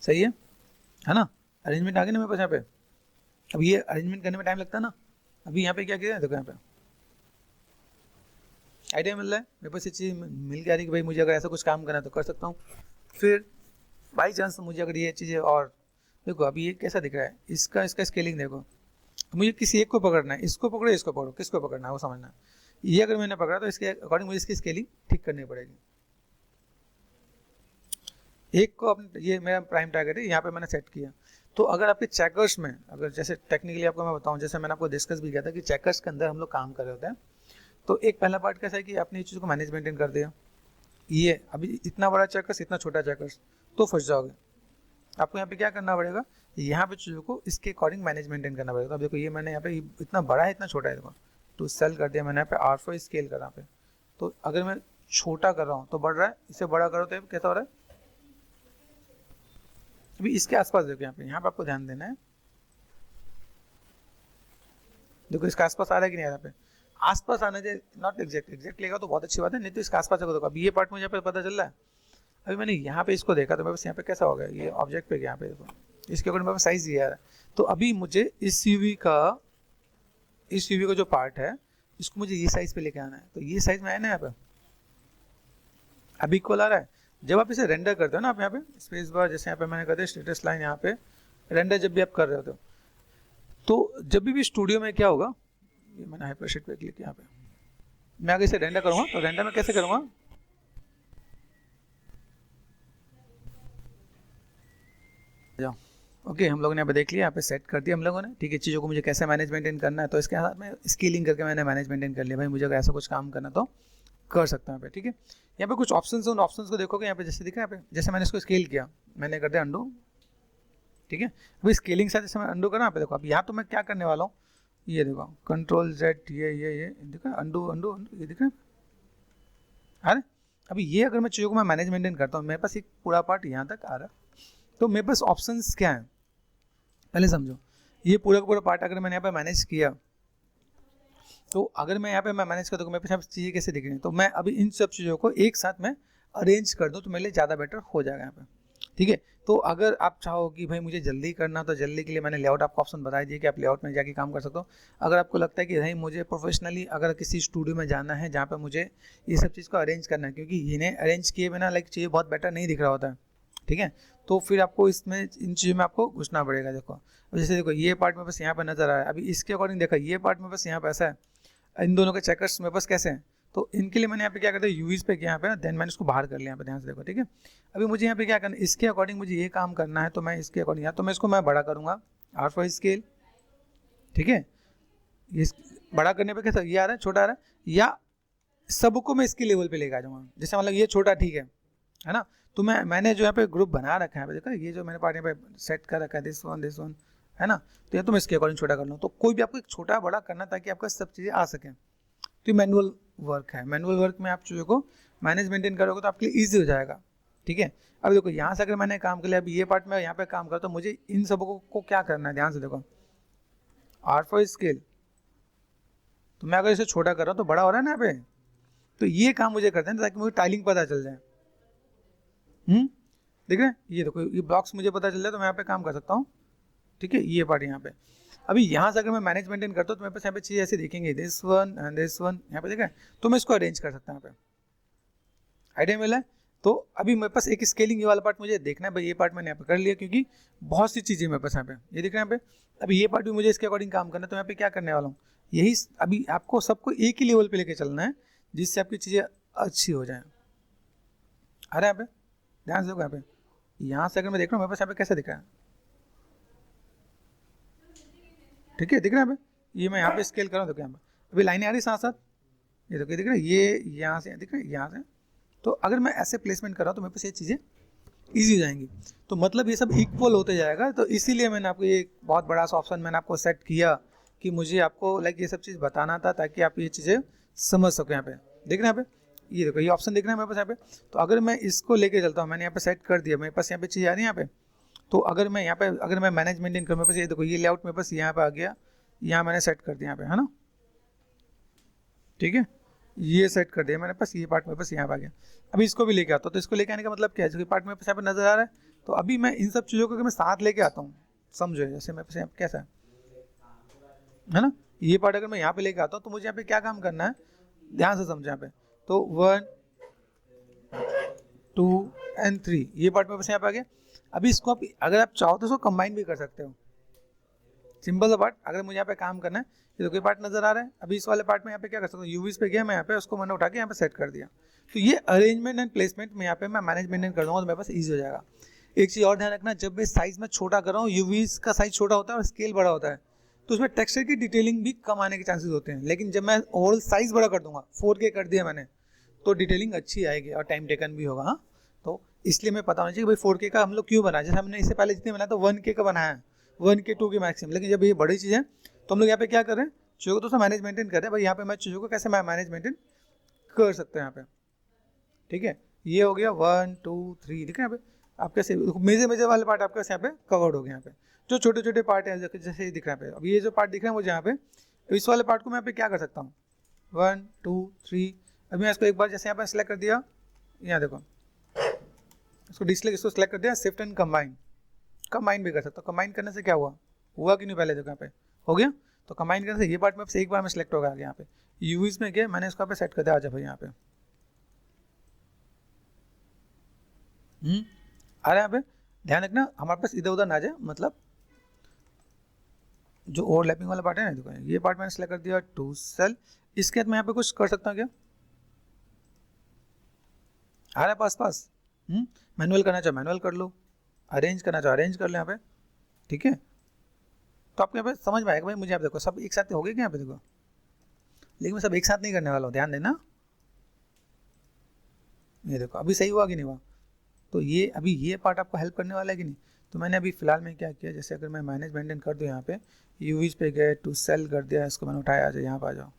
सही है ना। अरेंजमेंट आ गया ना मेरे पास यहाँ पे। अब ये अरेंजमेंट करने में टाइम लगता है ना, अभी यहाँ पे क्या किया देखो यहाँ पे आइडिया मिल रहा है मेरे पास, ये चीज़ मिल गया रही कि भाई मुझे अगर ऐसा कुछ काम करना है तो कर सकता हूँ। फिर बाई चांस मुझे अगर ये चीज़ें, और देखो अभी ये कैसा दिख रहा है, इसका स्केलिंग देखो, मुझे किसी एक को पकड़ना है, इसको पकड़ो इसको पकड़ो, किसको पकड़ना है वो समझना है। ये अगर मैंने पकड़ा तो इसके अकॉर्डिंग मुझे इसकी स्केलिंग ठीक करनी पड़ेगी। एक को अपने, ये मेरा प्राइम टारगेट है, यहाँ पे मैंने सेट किया। तो अगर आपके चेकर्स में, अगर जैसे टेक्निकली आपको मैं बताऊं, जैसे मैंने आपको डिस्कस भी किया था कि चेकर्स के अंदर हम लोग काम कर रहे होते हैं। तो एक पहला पार्ट कैसा है कि आपने ये चीज़ को मैनेज मेंटेन कर दिया, ये अभी इतना बड़ा चेकर्स इतना छोटा चेकर्स, तो फंस जाओगे। आपको यहाँ पे क्या करना पड़ेगा, यहाँ पे चीज़ों को इसके अकॉर्डिंग मैनेज मेंटेन करना पड़ेगा। तो अब देखो ये मैंने यहाँ पे इतना बड़ा है इतना छोटा है, देखो तो सेल कर दिया मैंने यहाँ पे R4 स्केल करा पे। तो अगर मैं छोटा कर रहा हूँ तो बढ़ रहा है, इसे बड़ा करो तो कैसा हो रहा है। अभी इसके आसपास देखो, यहाँ पे आपको ध्यान देना है, देखो इसके आसपास आ रहा है कि नहीं आ रहा। पे आसपास आना चाहिए, नॉट एग्जैक्ट लेगा तो बहुत अच्छी बात है, नहीं तो इसके आसपास देखो। अभी ये पार्ट मुझे यहाँ पे पता चल रहा है। अभी मैंने यहाँ पे इसको देखा तो मैं बस यहाँ पे कैसा होगा, ये ऑब्जेक्ट पे यहाँ पे देखो, इसके अकॉर्डिंग मेरे पास साइज दिया है। तो अभी मुझे इस यूवी का जो पार्ट है इसको मुझे ये साइज पे लेके आना है। तो ये साइज में है ना यहाँ पे, अभी इक्वल आ रहा है। जब आप इसे रेंडर करते हो ना, आप यहाँ पे स्पेस बार, जैसे यहाँ पे मैंने कर दिया स्टेटस लाइन, यहाँ पे रेंडर जब भी आप कर रहे होते हो, तो जब भी स्टूडियो में क्या होगा, ये मैंने हाइपरशीट पे क्लिक किया, यहाँ पे मैं अगर इसे रेंडर करूँगा तो रेंडर में कैसे करूँगा, जाओ ओके हम लोगों ने यहाँ पे देख लिया, यहाँ पे सेट कर दिया हम लोगों ने, ठीक है। चीज़ों को मुझे कैसे मैनेज मेंटेन करना है, तो इसके साथ में स्केलिंग करके मैंने मैनेज मेंटेन कर लिया। भाई मुझे अगर ऐसा कुछ काम करना तो कर सकता हूँ यहाँ पे, ठीक है। यहाँ पे कुछ ऑप्शंस हैं, उन ऑप्शंस को देखोगे यहाँ पे जैसे दिख रहा है यहाँ पे, जैसे मैंने इसको स्केल किया, मैंने कर दिया अंडू, ठीक है। अभी स्केलिंग साथ जैसे मैं अंडू करा यहाँ पे देखो, अब यहाँ तो मैं क्या करने वाला हूँ, ये देखो Ctrl+Z, ये देखो अंडू अंडू अंडू, ये दिख रहा है। अरे अभी ये अगर मैं चीज़ों को मैं मैनेज मेंटेन करता हूँ, मेरे पास एक पूरा पार्ट यहाँ तक आ रहा है, तो मेरे पास ऑप्शंस क्या है पहले समझो। ये पूरा का पूरा पार्ट अगर मैंने यहाँ पे मैनेज किया, तो अगर मैं यहाँ पे मैं मैनेज कर दूँ, मेरे पास चीज़ें कैसे दिख रही हैं, तो मैं अभी इन सब चीज़ों को एक साथ में अरेंज कर दूँ तो मेरे लिए ज़्यादा बेटर हो जाएगा यहाँ पे, ठीक है। तो अगर आप चाहो कि भाई मुझे जल्दी करना, तो जल्दी के लिए मैंने लेआउट आपको ऑप्शन बता दिया कि आप लेआउट में जाके काम कर सकते हो। अगर आपको लगता है कि भाई मुझे प्रोफेशनली अगर किसी स्टूडियो में जाना है जहाँ पर मुझे ये सब चीज़ को अरेंज करना है, क्योंकि इन्हें अरेंज किए बिना लाइक चीज़ें बहुत बेटर नहीं दिख रहा होता है, ठीक है। तो फिर आपको इसमें इन चीज़ों में आपको घुसना पड़ेगा। देखो जैसे देखो ये पार्ट में बस यहाँ पर नजर आ रहा है, अभी इसके अकॉर्डिंग देखा ये पार्ट में बस यहाँ पर ऐसा है, इन दोनों के चेकर्स में बस कैसे हैं, तो इनके लिए मैंने यहाँ पे क्या करता है यूवीज पे किया यहाँ पे, देन मैंने इसको बाहर कर लिया यहाँ पे, ध्यान से देखो, ठीक है। अभी मुझे यहाँ पे क्या करना है, इसके अकॉर्डिंग मुझे ये काम करना है, तो मैं इसके अकॉर्डिंग, या तो मैं इसको मैं बड़ा करूँगा R4 स्केल, ठीक है। ये बड़ा करने पे कैसा ये आ रहा है, छोटा आ रहा है, या सबको मैं इसके लेवल पे लेके आ जाऊँगा, जैसे मतलब ये छोटा ठीक है ना। तो मैंने जो यहाँ पे ग्रुप बना रखा है, देखो ये जो मैंने पार्ट यहाँ पे सेट कर रखा है, दिस वन है ना, तो ये तो मैं इसके अकॉर्डिंग छोटा कर लूँ। तो कोई भी आपको एक छोटा बड़ा करना ताकि आपका सब चीज़ें आ सकें, तो ये मैनुअल वर्क है। मैनुअल वर्क में आप चीज़ों को मैनेज मेंटेन करोगे तो आपके लिए ईजी हो जाएगा, ठीक है। अब देखो यहाँ से अगर मैंने काम कर लिया, अभी ये पार्ट में यहाँ पे काम करता हूँ, मुझे इन सबको को क्या करना है, ध्यान से देखो R4 स्केल, तो मैं अगर इसे छोटा कर रहा हूँ तो बड़ा हो रहा है ना यहाँ पे, तो ये काम मुझे करते हैं ताकि मुझे टाइलिंग पता चल जाए। देख रहे हैं, ये देखो ये ब्लॉक्स मुझे पता चल जाए तो मैं यहाँ पे काम कर सकता हूँ, ठीक है। ये पार्ट यहाँ पे, अभी यहाँ से अगर मैं मैनेज मेंटेन करता हूँ तो मेरे पास यहाँ पे चीज़ ऐसे दिखेंगे, this one and this one, यहाँ पे देखा है, तो मैं इसको अरेंज कर सकता हूँ यहाँ पे, आइडिया मिला है। तो अभी मेरे पास एक स्केलिंग ये वाला पार्ट मुझे देखना है, भाई ये पार्ट मैंने यहाँ पे कर लिया, क्योंकि बहुत सी चीज़ें मेरे पास यहाँ पे ये दिख रहे हैं यहाँ पे। अभी ये पार्ट भी मुझे इसके अकॉर्डिंग काम करना है, तो यहाँ पे क्या करने वाला हूँ, यही अभी आपको सबको एक ही लेवल पे लेके चलना है जिससे आपकी चीज़ें अच्छी हो जाए। अरे यहाँ पे ध्यान से देखो, यहाँ से अगर मैं देख रहा हूँ मेरे पास यहाँ पे कैसा दिख रहा है, ठीक है, दिख रहा है यहाँ पे, ये मैं यहाँ पे स्केल कर रहा हूँ, देखो यहाँ पे अभी लाइनें आ रही साथ साथ, ये देखो दिख रहा है, ये यहाँ से दिख रहा है, यहाँ से। तो अगर मैं ऐसे प्लेसमेंट कर रहा हूँ तो मेरे पास ये चीज़ें ईजी हो जाएंगी, तो मतलब ये सब इक्वल होते जाएगा। तो इसीलिए मैंने आपको ये बहुत बड़ा सा ऑप्शन मैंने आपको सेट किया कि मुझे आपको लाइक ये सब चीज़ बताना था ताकि आप ये चीज़ें समझ सको। यहाँ पे देख रहे हैं, यहाँ पे ये देखो ये ऑप्शन दिख रहा है मेरे पास यहाँ पे। तो अगर मैं इसको लेके चलता हूँ, मैंने यहाँ पे सेट कर दिया, मेरे पास यहाँ पे चीज़ आ रही है यहाँ पे। तो अगर मैं यहाँ पे अगर मैं मैनेज मेंटेन करूँ, मेरे पास ये देखो ये लेआउट मेरे पास यहाँ पे आ गया, यहाँ मैंने सेट कर दिया यहाँ पे, है ना, ठीक है, ये सेट कर दिया मैंने पास, ये पार्ट मेरे पास यहाँ पे आ गया। अभी इसको भी लेके आता हूँ, तो इसको लेके आने का मतलब क्या है, जो पार्ट मेरे पास यहाँ पे नजर आ रहा है, तो अभी मैं इन सब चीज़ों को मैं साथ लेके आता हूँ, समझो। जैसे मेरे पास यहाँ पे कैसा है ना, ये पार्ट अगर मैं यहाँ पे लेके आता हूँ तो मुझे यहाँ पे क्या काम करना है, ध्यान से समझो यहाँ पे। तो 1 2 एंड 3 ये पार्ट मेरे पास यहाँ पे आ गया। अभी इसको आप अगर आप चाहो तो इसको कंबाइन भी कर सकते हो, सिंपल सा पार्ट। अगर मुझे यहाँ पे काम करना है, ये तो कोई पार्ट नजर आ रहा है। अभी इस वाले पार्ट में यहाँ पे क्या कर सकता हूँ, यूवीज पे गया मैं, यहाँ पे उसको मैंने उठा के यहाँ पे सेट कर दिया। तो ये अरेंजमेंट एंड प्लेसमेंट में यहाँ पे मैं मैनेज मेंटेन कर दूंगा तो मेरे पास ईजी हो जाएगा। एक चीज़ और ध्यान रखना, जब मैं साइज में छोटा कर रहा हूँ, यूवीज का साइज छोटा होता है और स्केल बड़ा होता है, तो उसमें टेक्सचर की डिटेलिंग भी कम आने के चांसेस होते हैं। लेकिन जब मैं ओवरऑल साइज बड़ा कर दूंगा, 4K कर दिया मैंने, तो डिटेलिंग अच्छी आएगी और टाइम टेकन भी होगा। हाँ, तो इसलिए मैं पता होना चाहिए कि भाई 4K का हम लोग क्यों बनाया। जैसे हमने इससे पहले जितने बनाया तो 1K का बनाया है, 1K 2K मैक्सिमम। लेकिन जब ये बड़ी चीज़ है तो हम लोग यहाँ पे क्या कर रहे हैं, चीज़ों को तो मैनेज मेंटेन कर रहे हैं। भाई यहाँ पे मैं चीज़ों को कैसे मैनेज मेंटेन कर सकते हैं यहाँ पे, ठीक है। ये हो गया 1 2 3, ठीक है। यहाँ पे आप कैसे मेजर मेजर वाले पार्ट आपके यहाँ पे कवर्ड हो गए। यहाँ पे जो छोटे छोटे पार्ट हैं जैसे ये दिख रहा है, अब ये जो पार्ट दिख रहा है मुझे यहाँ पे, इस वाले पार्ट को मैं यहाँ पे क्या कर सकता हूँ, 1 2 3। अभी मैं इसको एक बार जैसे यहाँ पे सेलेक्ट कर दिया, यहाँ देखो इसको इसको सेलेक्ट कर दिया, शिफ्ट एंड कंबाइन भी कर सकता हूँ। कंबाइन करने से क्या हुआ कि नहीं, पहले देखो यहाँ पे हो गया। तो कंबाइन करने से ये पार्ट में एक बार में सेलेक्ट होगा यहाँ पे, यूवीज में गया मैंने इसको यहाँ पे सेट कर दिया। आज भाई यहाँ पे आ रहा है। यहाँ पे ध्यान रखना हमारे पास इधर उधर ना जाए, मतलब जो ओवरलैपिंग वाला पार्ट है ना, देखो ये पार्ट मैंने सेलेक्ट कर दिया टू सेल। इसके बाद मैं यहाँ पे कुछ कर सकता हूँ क्या, आ रहा है पास मैनुअल करना चाहो मैनुअल कर लो, अरेंज करना चाहो अरेंज कर लो यहाँ पे, ठीक है। तो आपको यहाँ पे समझ में आएगा भाई। मुझे आप देखो सब एक साथ हो गए क्या यहाँ पे देखो, लेकिन मैं सब एक साथ नहीं करने वाला हूँ, ध्यान देना। ये देखो अभी सही हुआ कि नहीं हुआ। तो ये अभी ये पार्ट आपको हेल्प करने वाला है कि नहीं। तो मैंने अभी फिलहाल में क्या किया, जैसे अगर मैं मैनेज मेंटेन कर दूँ यहाँ पे, यूवीज पे गए टू सेल कर दिया, इसको मैंने उठाया, आ जाओ यहाँ पे आ जाओ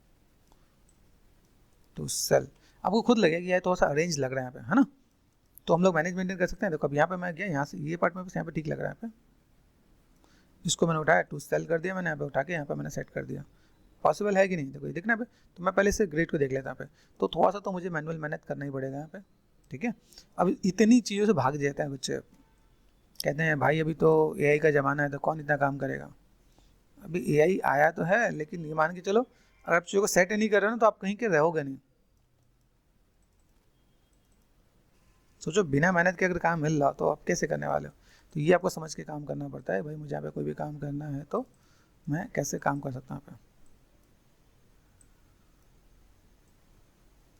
टू सेल। आपको खुद लगेगा कि ये थोड़ा सा अरेंज लग रहा है यहाँ पे, है ना। तो हम लोग मैनेज मेंटेन कर सकते हैं। देखो अब यहाँ पे मैं गया, यहाँ से ये पार्ट में बस यहाँ पे ठीक लग रहा है यहाँ पे, इसको मैंने उठाया टू सेल कर दिया मैंने, यहाँ पे उठा के यहाँ पे मैंने सेट कर दिया। पॉसिबल है कि नहीं, देखो ये देखना पे। तो मैं पहले से ग्रेड को देख लेता यहाँ पे, तो थोड़ा सा तो मुझे मैनुअल मेहनत करना ही पड़ेगा यहाँ पे, ठीक है। अब इतनी चीज़ों से भाग जाते हैं बच्चे, कहते हैं भाई अभी तो एआई का ज़माना है तो कौन इतना काम करेगा। अभी एआई आया तो है, लेकिन ये मान के चलो अगर आप चीज़ों को सेट नहीं कर रहे हो ना तो आप कहीं के रहोगे नहीं। सोचो बिना मेहनत के अगर काम मिल रहा तो आप कैसे करने वाले हो। तो ये आपको समझ के काम करना पड़ता है भाई। मुझे यहाँ पे कोई भी काम करना है तो मैं कैसे काम कर सकता हूँ यहाँ पे।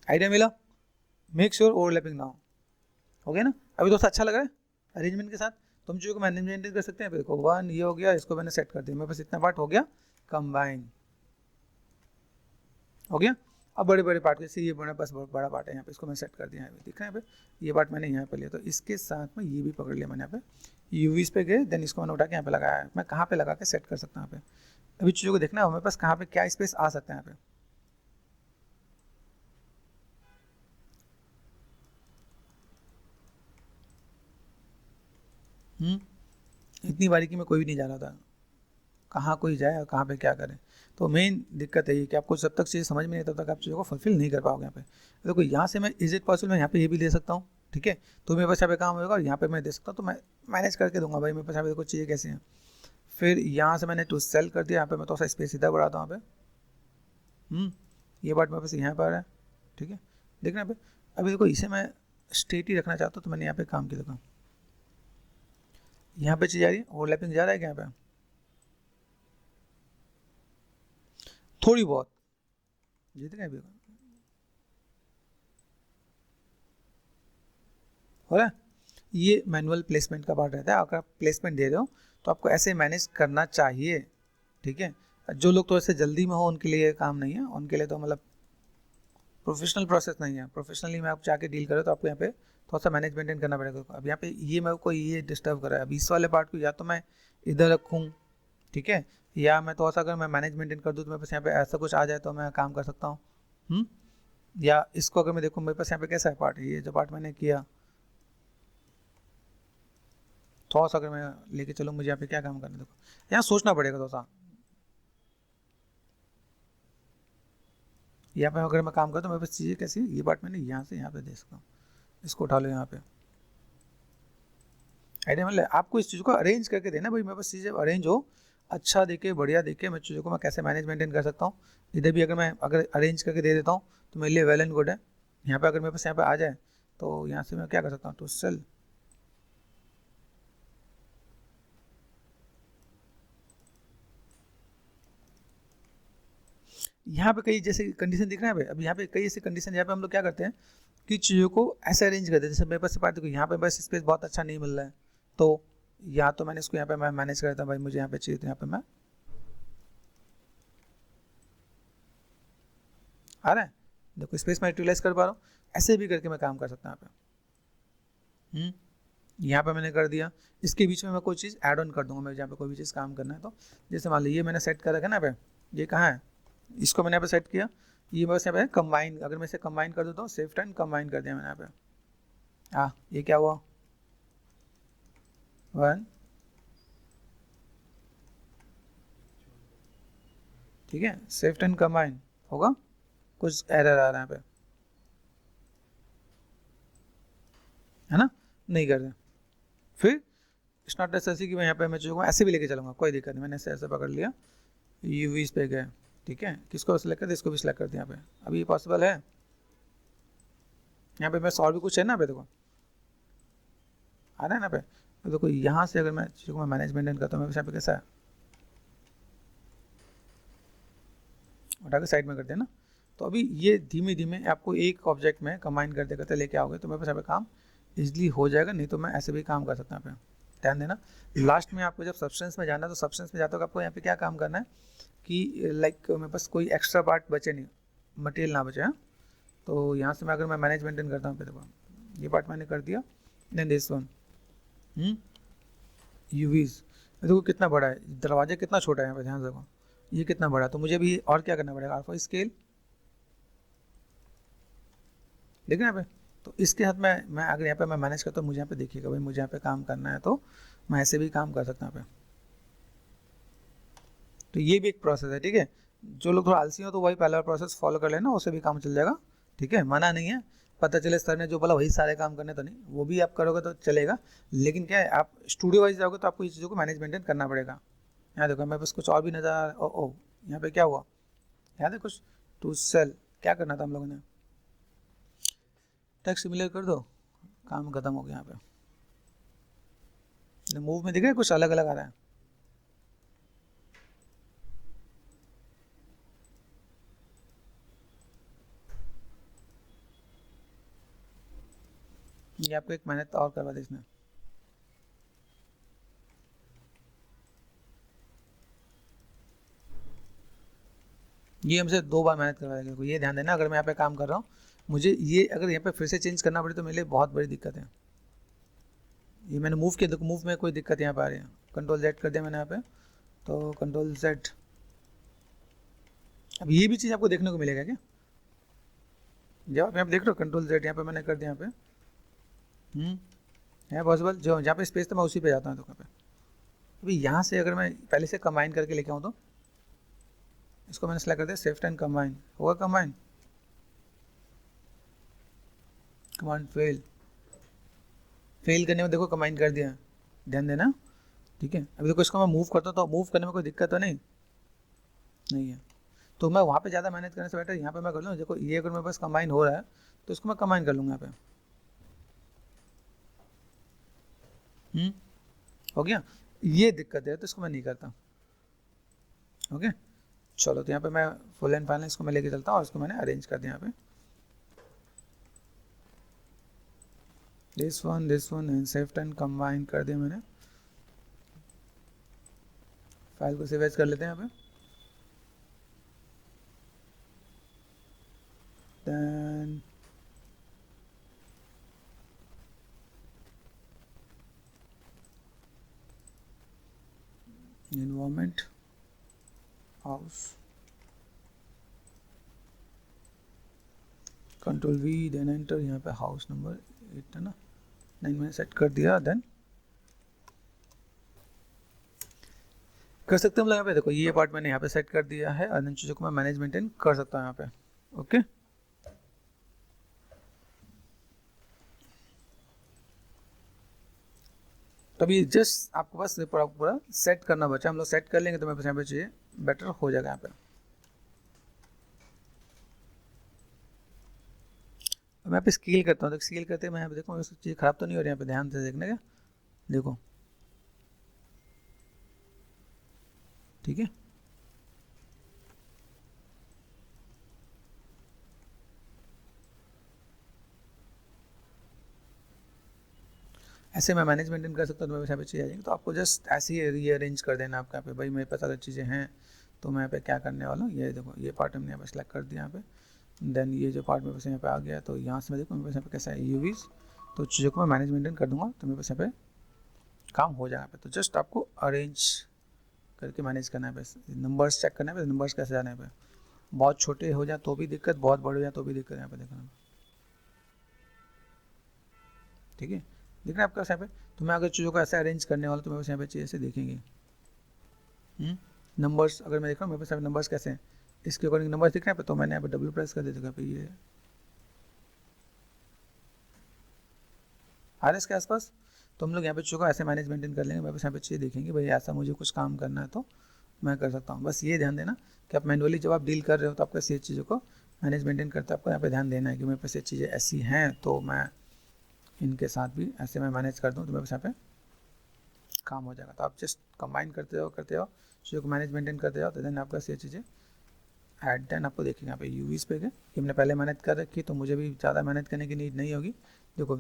आइडिया मिला, मेक श्योर ओवरलैपिंग ना हो गया ना। अभी दोस्त अच्छा लग रहा है अरेंजमेंट के साथ, तुम चीज़ों को मैनेजमेंट कर सकते हैं। देखो 1 ये हो गया, इसको मैंने सेट कर दिया, मेरे पास इतना पार्ट हो गया, कंबाइन हो गया। अब बड़े बड़े पार्ट जैसे ये बड़ा पास बड़ा पार्ट है यहाँ पे, इसको मैं सेट कर दिया है, दिख रहा है यहाँ पे। ये पार्ट मैंने यहाँ पे लिया, तो इसके साथ में ये भी पकड़ लिया मैंने यहाँ पे। यूवीज पे गए, देन इसको मैंने उठा के यहाँ पे लगाया है। मैं कहाँ पे लगा के सेट कर सकता हूँ यहाँ पे। अभी चीज़ों को देखना है मेरे पास कहाँ पे क्या स्पेस आ सकता है यहाँ पे। इतनी बारीकी में कोई भी नहीं जा रहा था, कहाँ कोई जाए और कहाँ पे क्या करे। तो मेन दिक्कत है ये कि आपको जब तक चीज़ें समझ में नहीं तब तक आप चीज़ों को फुलफिल नहीं कर पाओगे यहाँ पे। देखो यहाँ से मैं इज इट पॉसिबल मैं यहाँ पे ये भी दे सकता हूँ, ठीक है। तो मेरे पास यहाँ पे काम होगा और यहाँ पे मैं दे सकता हूँ, तो मैं मैनेज करके दूंगा भाई। मेरे पास यहाँ पे देखो चीज़ें कैसी हैं। फिर यहाँ से मैंने टू सेल कर दिया, यहाँ पे मैं थोड़ा सा स्पेस सीधा बढ़ाता हूँ यहाँ पे। ये पार्ट मेरे पास यहाँ पर आ रहा है, ठीक है। देखना यहाँ पे अभी देखो इसे मैं स्ट्रेट ही रखना चाहता हूँ, तो मैंने यहाँ पे काम किया। देखो यहाँ पे चीज़ आ रही है, ओवरलैपिंग जा रहा है क्या यहाँ पे, थोड़ी बहुत जीत गए हो रहा है। ये मैनुअल प्लेसमेंट का पार्ट रहता है। अगर आप प्लेसमेंट दे रहे हो तो आपको ऐसे मैनेज करना चाहिए, ठीक है। जो लोग तो ऐसे जल्दी में हो उनके लिए काम नहीं है, उनके लिए तो मतलब प्रोफेशनल प्रोसेस नहीं है। प्रोफेशनली में आप जाके डील करो तो आपको यहाँ पे थोड़ा सा मैनेज मेंटेन करना पड़ेगा। अब यहाँ पे ये मेरे को ये डिस्टर्ब कर रहा है, अब इस वाले पार्ट को या तो मैं इधर रखूँ, ठीक है, या मैं थोड़ा सा अगर मैं मैनेज मेंटेन कर दूँ तो मेरे पास यहाँ पे ऐसा कुछ आ जाए तो मैं काम कर सकता हूँ। या इसको अगर मैं देखूँ मेरे पास यहाँ पे कैसा है पार्ट, ये जो पार्ट मैंने किया थोड़ा सा अगर मैं लेके चलूँ, मुझे यहाँ पे क्या काम करना है। देखो यहाँ सोचना पड़ेगा थोड़ा सा। यहाँ पे अगर मैं काम करता हूँ मेरे पास चीज़ें कैसी, ये पार्ट मैंने यहाँ से यहाँ पे दे सकता हूँ, इसको उठा लो यहाँ पे। आइडिया मतलब आपको इस चीज़ को अरेंज करके देना भाई। मेरे पास चीज़ें अरेंज हो, अच्छा देखे, बढ़िया देखे, मैं चीज़ों को मैं कैसे मैनेज मेंटेन कर सकता हूँ। इधर भी अगर मैं अरेंज करके दे देता हूँ तो मेरे लिए वेल एंड गुड है। यहाँ पे अगर मेरे पास यहाँ पे आ जाए तो यहाँ से मैं क्या कर सकता हूँ, टू सेल यहाँ पे कई जैसे कंडीशन दिख रहा है भाई, अब यहाँ पे कई ऐसे कंडीशन यहाँ पे हम लोग क्या करते हैं कि चीज़ों को ऐसे अरेंज करते हैं, जैसे मेरे पास पार्ट देखो यहाँ पे बस स्पेस बहुत अच्छा नहीं मिल रहा है, तो या तो मैंने इसको यहाँ पे मैं मैनेज करता हूँ भाई, मुझे यहाँ पे चाहिए तो यहाँ पे मैं आ रहा है, देखो स्पेस मैं यूटिलाइज कर पा रहा हूँ, ऐसे भी करके मैं काम कर सकता हूँ यहाँ पे। यहाँ पे मैंने कर दिया, इसके बीच में मैं कोई चीज़ ऐड ऑन कर दूंगा, मैं जहाँ पे कोई भी चीज़ काम करना है तो, जैसे मान लीजिए मैंने सेट कर रखा है ना पे, ये कहाँ है, इसको मैंने यहाँ पे सेट किया, ये बस यहाँ पे कंबाइन, अगर मैं इसे कंबाइन कर देता हूँ, शिफ्ट एंड कंबाइन कर दिया मैंने यहाँ पे, हाँ ये क्या हुआ 1, ठीक है, शिफ्ट एंड कंबाइन होगा, कुछ एरर आ रहा है यहाँ पे, है ना, नहीं कर रहे, फिर इट्स नॉट नेसेसरी कि मैं यहाँ पे मैं चीज़ों को ऐसे भी लेके चलूँगा, कोई दिक्कत नहीं, मैंने ऐसे ऐसे पकड़ लिया, यूवीज पे गए, ठीक है, किसको सिलेक्ट कर दिया, इसको भी सिलेक्ट कर दिया यहाँ पे, अभी ये पॉसिबल है, यहाँ पे मैं सॉल्व भी कुछ है ना पे, देखो आ रहा है ना पे, तो देखो यहाँ से अगर मैं चीज़ों को मैं मैनेजमेंट करता हूँ, मैं यहाँ पे कैसा है, उठा के साइड में कर दिया ना, तो अभी ये धीमे धीमे आपको एक ऑब्जेक्ट में कंबाइन करते करते लेके आओगे तो मेरे पास यहाँ पे काम इजीली हो जाएगा, नहीं तो मैं ऐसे भी काम कर सकता हूँ यहाँ पे, ध्यान देना। लास्ट में आपको जब सब्सटेंस में जाना है तो सब्सटेंस में जाते हो आपको यहाँ पे क्या काम करना है कि लाइक मेरे पास कोई एक्स्ट्रा पार्ट बचे नहीं, मटेरियल ना बचे, हाँ, तो यहाँ से मैं अगर मैं मैनेज मेंटेन करता हूँ, देखो ये पार्ट मैंने कर दिया, देन दिस वन यूवीज, देखो कितना बड़ा है, दरवाजा कितना छोटा है यहाँ पे, ध्यान से देखो ये कितना बड़ा है, तो मुझे भी और क्या करना पड़ेगा, अल्फा स्केल, देख रहे हैं यहाँ पे, तो इसके साथ मैं अगर यहाँ पे मैं मैनेज करता हूँ, मुझे यहाँ पे देखिएगा भाई, मुझे यहाँ पे काम करना है तो मैं ऐसे भी काम कर सकता हूँ यहाँ पे, तो ये भी एक प्रोसेस है, ठीक है, जो लोग थोड़ा आलसी हो तो वही पहला प्रोसेस फॉलो कर लेना, उससे भी काम चल जाएगा, ठीक है, मना नहीं है, पता चले सर ने जो बोला वही सारे काम करने तो नहीं, वो भी आप करोगे तो चलेगा, लेकिन क्या है आप स्टूडियो वाइज जाओगे तो आपको ये चीज़ों को मैनेज मेंटेन करना पड़ेगा। यहाँ देखो मेरे पास कुछ और भी नजर आ रहा है, ओ यहाँ पे क्या हुआ, याद है कुछ, टू सेल क्या करना था हम लोगों ने, टेक्स्ट सिमिलर कर दो, काम खत्म हो गया। यहाँ पे मूव में दिख रहा है कुछ अलग अलग आ रहा है, ये आपको एक मेहनत और करवा दी इसने, ये हमसे 2 बार मेहनत करवा देगा, ये ध्यान देना, अगर मैं यहाँ पे काम कर रहा हूँ मुझे ये अगर यहाँ पे फिर से चेंज करना पड़े तो मेरे लिए बहुत बड़ी दिक्कत है। ये मैंने मूव किया, देखो मूव में कोई दिक्कत यहाँ पे आ रही है, कंट्रोल जेड कर दिया मैंने यहाँ पे, तो कंट्रोल जेड, अब ये भी चीज़ आपको देखने को मिलेगा क्या, जब आप यहाँ पे देख रहे हो कंट्रोल जेड यहाँ पे मैंने कर दिया, यहाँ पे है पॉसिबल, जो जहाँ पे स्पेस था मैं उसी पे जाता हूँ, तो कहाँ पे अभी यहाँ से अगर मैं पहले से कंबाइन करके लेके आऊँ तो इसको मैंने सेलेक्ट कर दिया, शिफ्ट एंड कंबाइन होगा, कंबाइन कमांड फेल करने में देखो कंबाइन कर दिया, ध्यान देना, ठीक है। अभी देखो इसको मैं मूव करता हूँ तो मूव करने में कोई दिक्कत तो नहीं है, तो मैं वहाँ पे ज़्यादा मेहनत करने से बेटर यहाँ पे मैं कर लूँ, देखो ये अगर मेरे पास कंबाइन हो रहा है तो इसको मैं कंबाइन कर लूँगा यहाँ पे, हो गया, ये दिक्कत है तो इसको मैं नहीं करता, ओके। चलो तो यहाँ पे मैं फुल एंड फाइनल इसको मैं लेके चलता हूँ और इसको मैंने अरेंज कर दिया यहाँ पे, this one and shift and combine कर दिया मैंने, फाइल को सेव एज कर लेते हैं यहाँ पे, then environment house, control V, then enter, यहाँ पे हाउस नंबर 8 है ना, 9 मैंने सेट कर दिया, देन कर सकते हैं हम लोग यहाँ पे, देखो ये पार्ट मैंने यहाँ पे सेट कर दिया है और इन चीज़ों को मैं मैनेज मेंटेन कर सकता हूँ यहाँ पे, ओके। तभी जस्ट आपको बस पूरा सेट करना बचा, हम लोग सेट कर लेंगे तो मेरे पास यहाँ पे चाहिए बेटर हो जाएगा यहाँ पे। मैं यहाँ पे स्केल करता हूँ, तो स्केल करते मैं यहाँ पे देखो चीज़ खराब तो नहीं हो रही, यहाँ पे ध्यान से देखने का, देखो ठीक है, ऐसे मैं मैनेज मेंटेन कर सकता हूँ, तो मेरे पास यहाँ पे चीज़ें आ जाएंगी। तो आपको जस्ट ऐसे ही रीअरेंज कर देना आपका यहाँ पे, भाई मेरे पास अगर चीज़ें हैं तो मैं यहाँ पे क्या करने वाला हूँ, ये देखो ये पार्ट हमने यहाँ पे सेलेक्ट कर दिया यहाँ पे। देन ये जो पार्ट मेरे पास यहाँ पे आ गया, तो यहाँ से मैं देखो मेरे पास यहाँ पे कैसा है यूवीज़, तो चीज़ों को मैं मैनेज मेंटेन कर दूँगा तो मेरे पास यहाँ पे काम हो जाएगा पे। तो जस्ट आपको अरेंज करके मैनेज करना है पे, नंबर्स चेक करना है पे, नंबर्स कैसे जाना है पे, बहुत छोटे हो जाए तो भी दिक्कत, बहुत बड़े हो जाए तो भी दिक्कत, यहाँ पे देखना। ठीक है, दिख रहा है आपका यहाँ पे। तो मैं अगर चीज़ों को ऐसे अरेंज करने वाला तो मेरे पास यहाँ पे चीज़ ऐसे दिखेंगी। नंबर्स अगर मैं देख रहा हूँ मेरे पास नंबर्स कैसे हैं, इसके अकॉर्डिंग नंबर्स दिख रहे हैं पे, तो मैंने यहाँ पे डब्ल्यू प्रेस कर दिया पे, ये RS के आसपास। तो हम लोग यहाँ पे चीज़ों को ऐसे मैनेज मेंटेन कर लेंगे, मेरे पास यहाँ पे चीज़ें दिखेंगी, भाई ऐसा मुझे कुछ काम करना है तो मैं कर सकता हूँ। बस ये ध्यान देना कि आप मैनुअली जब आप डील कर रहे हो तो आपको ये चीज़ों को मैनेज मेंटेन करते आपको यहाँ पे ध्यान देना है कि मेरे पास ये चीज़ें ऐसी हैं तो मैं इनके साथ भी ऐसे मैं मैनेज कर दूँ तो मेरे पास यहाँ पे काम हो जाएगा। तो आप जस्ट कंबाइन करते हो चीज़ों को मैनेज मेंटेन करते जाओ, तो देन आपका ये चीज़ें एट देन आपको देखिए यहाँ पे यूवीज़ पे गए, कि हमने पहले मेहनत कर रखी तो मुझे भी ज़्यादा मेहनत करने की नीड नहीं होगी। देखो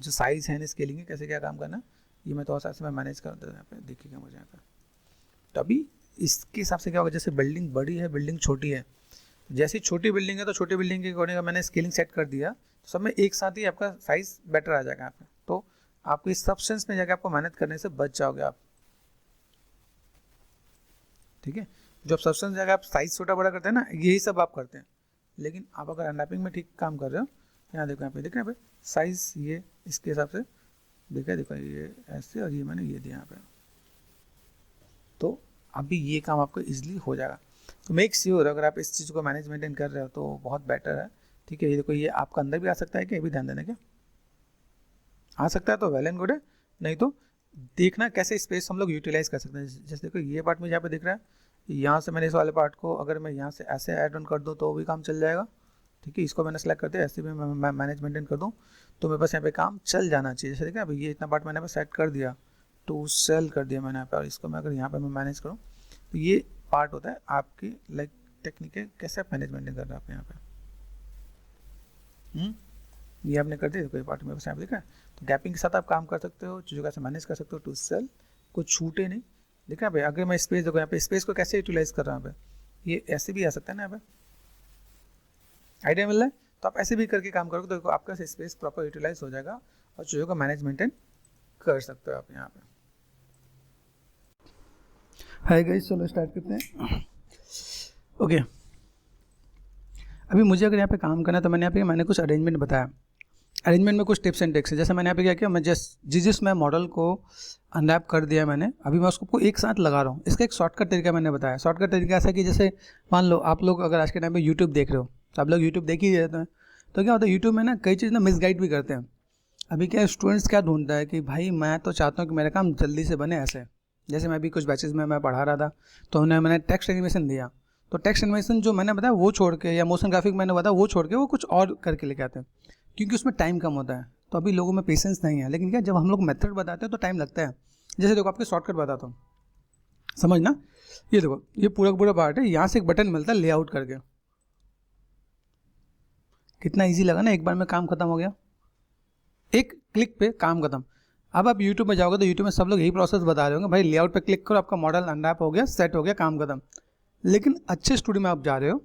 जो साइज़ है स्केलिंग है कैसे क्या काम करना, ये मैं थोड़ा सा मैं मैनेज कर दूँ यहाँ पे, देखिएगा मुझे यहाँ पे। तो अभी इसके हिसाब से क्या होगा, जैसे बिल्डिंग बड़ी है बिल्डिंग छोटी है, जैसी छोटी बिल्डिंग है तो छोटी बिल्डिंग के अकॉर्डिंग मैंने स्केलिंग सेट कर दिया, तो सब में एक साथ ही आपका साइज़ बेटर आ जाएगा यहाँ पे। तो आपको इस सब्सटेंस में जाकर आपको मेहनत करने से बच जाओगे आप। ठीक है, जो आप सब्सटेंस जगह आप साइज छोटा बड़ा करते हैं ना, यही सब आप करते हैं। लेकिन आप अगर अनरैपिंग में ठीक काम कर रहे हो, यहाँ देखो यहाँ पे देख रहे हैं साइज ये इसके हिसाब से देखा, देखो ये ऐसे और ये मैंने ये दिया यहाँ पे, तो अभी ये काम आपको इजीली हो जाएगा। तो मेक श्योर अगर आप इस चीज़ को मैनेज मेंटेन कर रहे हो तो बहुत बेटर है। ठीक है, ये देखो ये आपका अंदर भी आ सकता है क्या, ये भी ध्यान देना, क्या आ सकता है तो वेल एंड गुड है, नहीं तो देखना कैसे स्पेस हम लोग यूटिलाइज कर सकते हैं। जैसे देखो ये पार्ट मुझे यहाँ पे दिख रहा है, यहाँ से मैंने इस वाले पार्ट को अगर मैं यहाँ से ऐसे ऐड ऑन कर दूँ तो भी काम चल जाएगा। ठीक है, इसको मैंने सेलेक्ट कर दिया, ऐसे भी मैं मैनेज मेंटेन कर दूँ तो मेरे पास यहाँ पे काम चल जाना चाहिए। जैसे देखा अभी ये इतना पार्ट मैंने सेट कर दिया, टू सेल कर दिया मैंने यहाँ पे, और इसको मैं अगर यहाँ पे मैं मैनेज करूँ तो ये पार्ट होता है आपकी लाइक टेक्निक है कैसे आप मैनेज मेंटेन कर रहे हैं आप यहाँ पे। ये आपने कर दिया, कोई पार्ट में बस यहाँ पे देखा है। तो गैपिंग के साथ आप काम कर सकते हो, चीज़ों कैसे मैनेज कर सकते हो, टू सेल कुछ छूटे नहीं। देखा भाई अगर मैं स्पेस देखो यहाँ पे स्पेस को कैसे यूटिलाइज कर रहा हूँ यहाँ पे, ये ऐसे भी आ सकता है ना, यहाँ पे आइडिया मिल रहा है। तो आप ऐसे भी करके काम करोगे तो देखो आपका स्पेस प्रॉपर यूटिलाइज हो जाएगा और चीज़ों का मैनेज मेंटेन कर सकते हो आप यहाँ पे। हाय गाइस, चलो स्टार्ट करते हैं। ओके, अभी मुझे अगर यहाँ पे काम करना है तो मैंने कुछ अरेंजमेंट बताया। अरेंजमेंट में कुछ टिप्स एंड ट्रिक्स है। जैसे मैंने यहाँ पे क्या किया, मैं जिस मैं मॉडल को अनरैप कर दिया मैंने, अभी मैं उसको एक साथ लगा रहा हूँ। इसका एक शॉर्टकट तरीका मैंने बताया। शॉर्टकट तरीका ऐसा कि जैसे मान लो आप लोग अगर आज के टाइम पे यूट्यूब देख रहे हो, तो आप लोग यूट्यूब देख ही रहते हैं, तो क्या होता है यूट्यूब में ना कई चीज़ ना मिसगाइड भी करते हैं। अभी क्या स्टूडेंट्स क्या ढूंढता है कि भाई मैं तो चाहता हूँ कि मेरा काम जल्दी से बने ऐसे। जैसे मैं अभी कुछ बैचेज में मैं पढ़ा रहा था तो मैंने टेक्स्ट एनिमेशन दिया, तो टेक्स्ट एनिमेशन जो मैंने बताया वो छोड़ के, या मोशन ग्राफिक मैंने बताया वो छोड़ के वो कुछ और करके लेके आते हैं, क्योंकि उसमें टाइम कम होता है। तो अभी लोगों में पेशेंस नहीं है। लेकिन क्या जब हम लोग मेथड बताते हैं तो टाइम लगता है। जैसे देखो आपके शॉर्टकट बताता हूँ, समझना। ये देखो ये पूरा पूरा पार्ट है, यहाँ से एक बटन मिलता है लेआउट करके। कितना इजी लगा ना, एक बार में काम खत्म हो गया, एक क्लिक पे काम खत्म। अब आप यूट्यूब में जाओगे तो यूट्यूब में सब लोग यही प्रोसेस बता रहे होंगे, भाई लेआउट पे क्लिक करो, आपका मॉडल अनरैप हो गया, सेट हो गया, काम खत्म। लेकिन अच्छे स्टूडियो में आप जा रहे हो,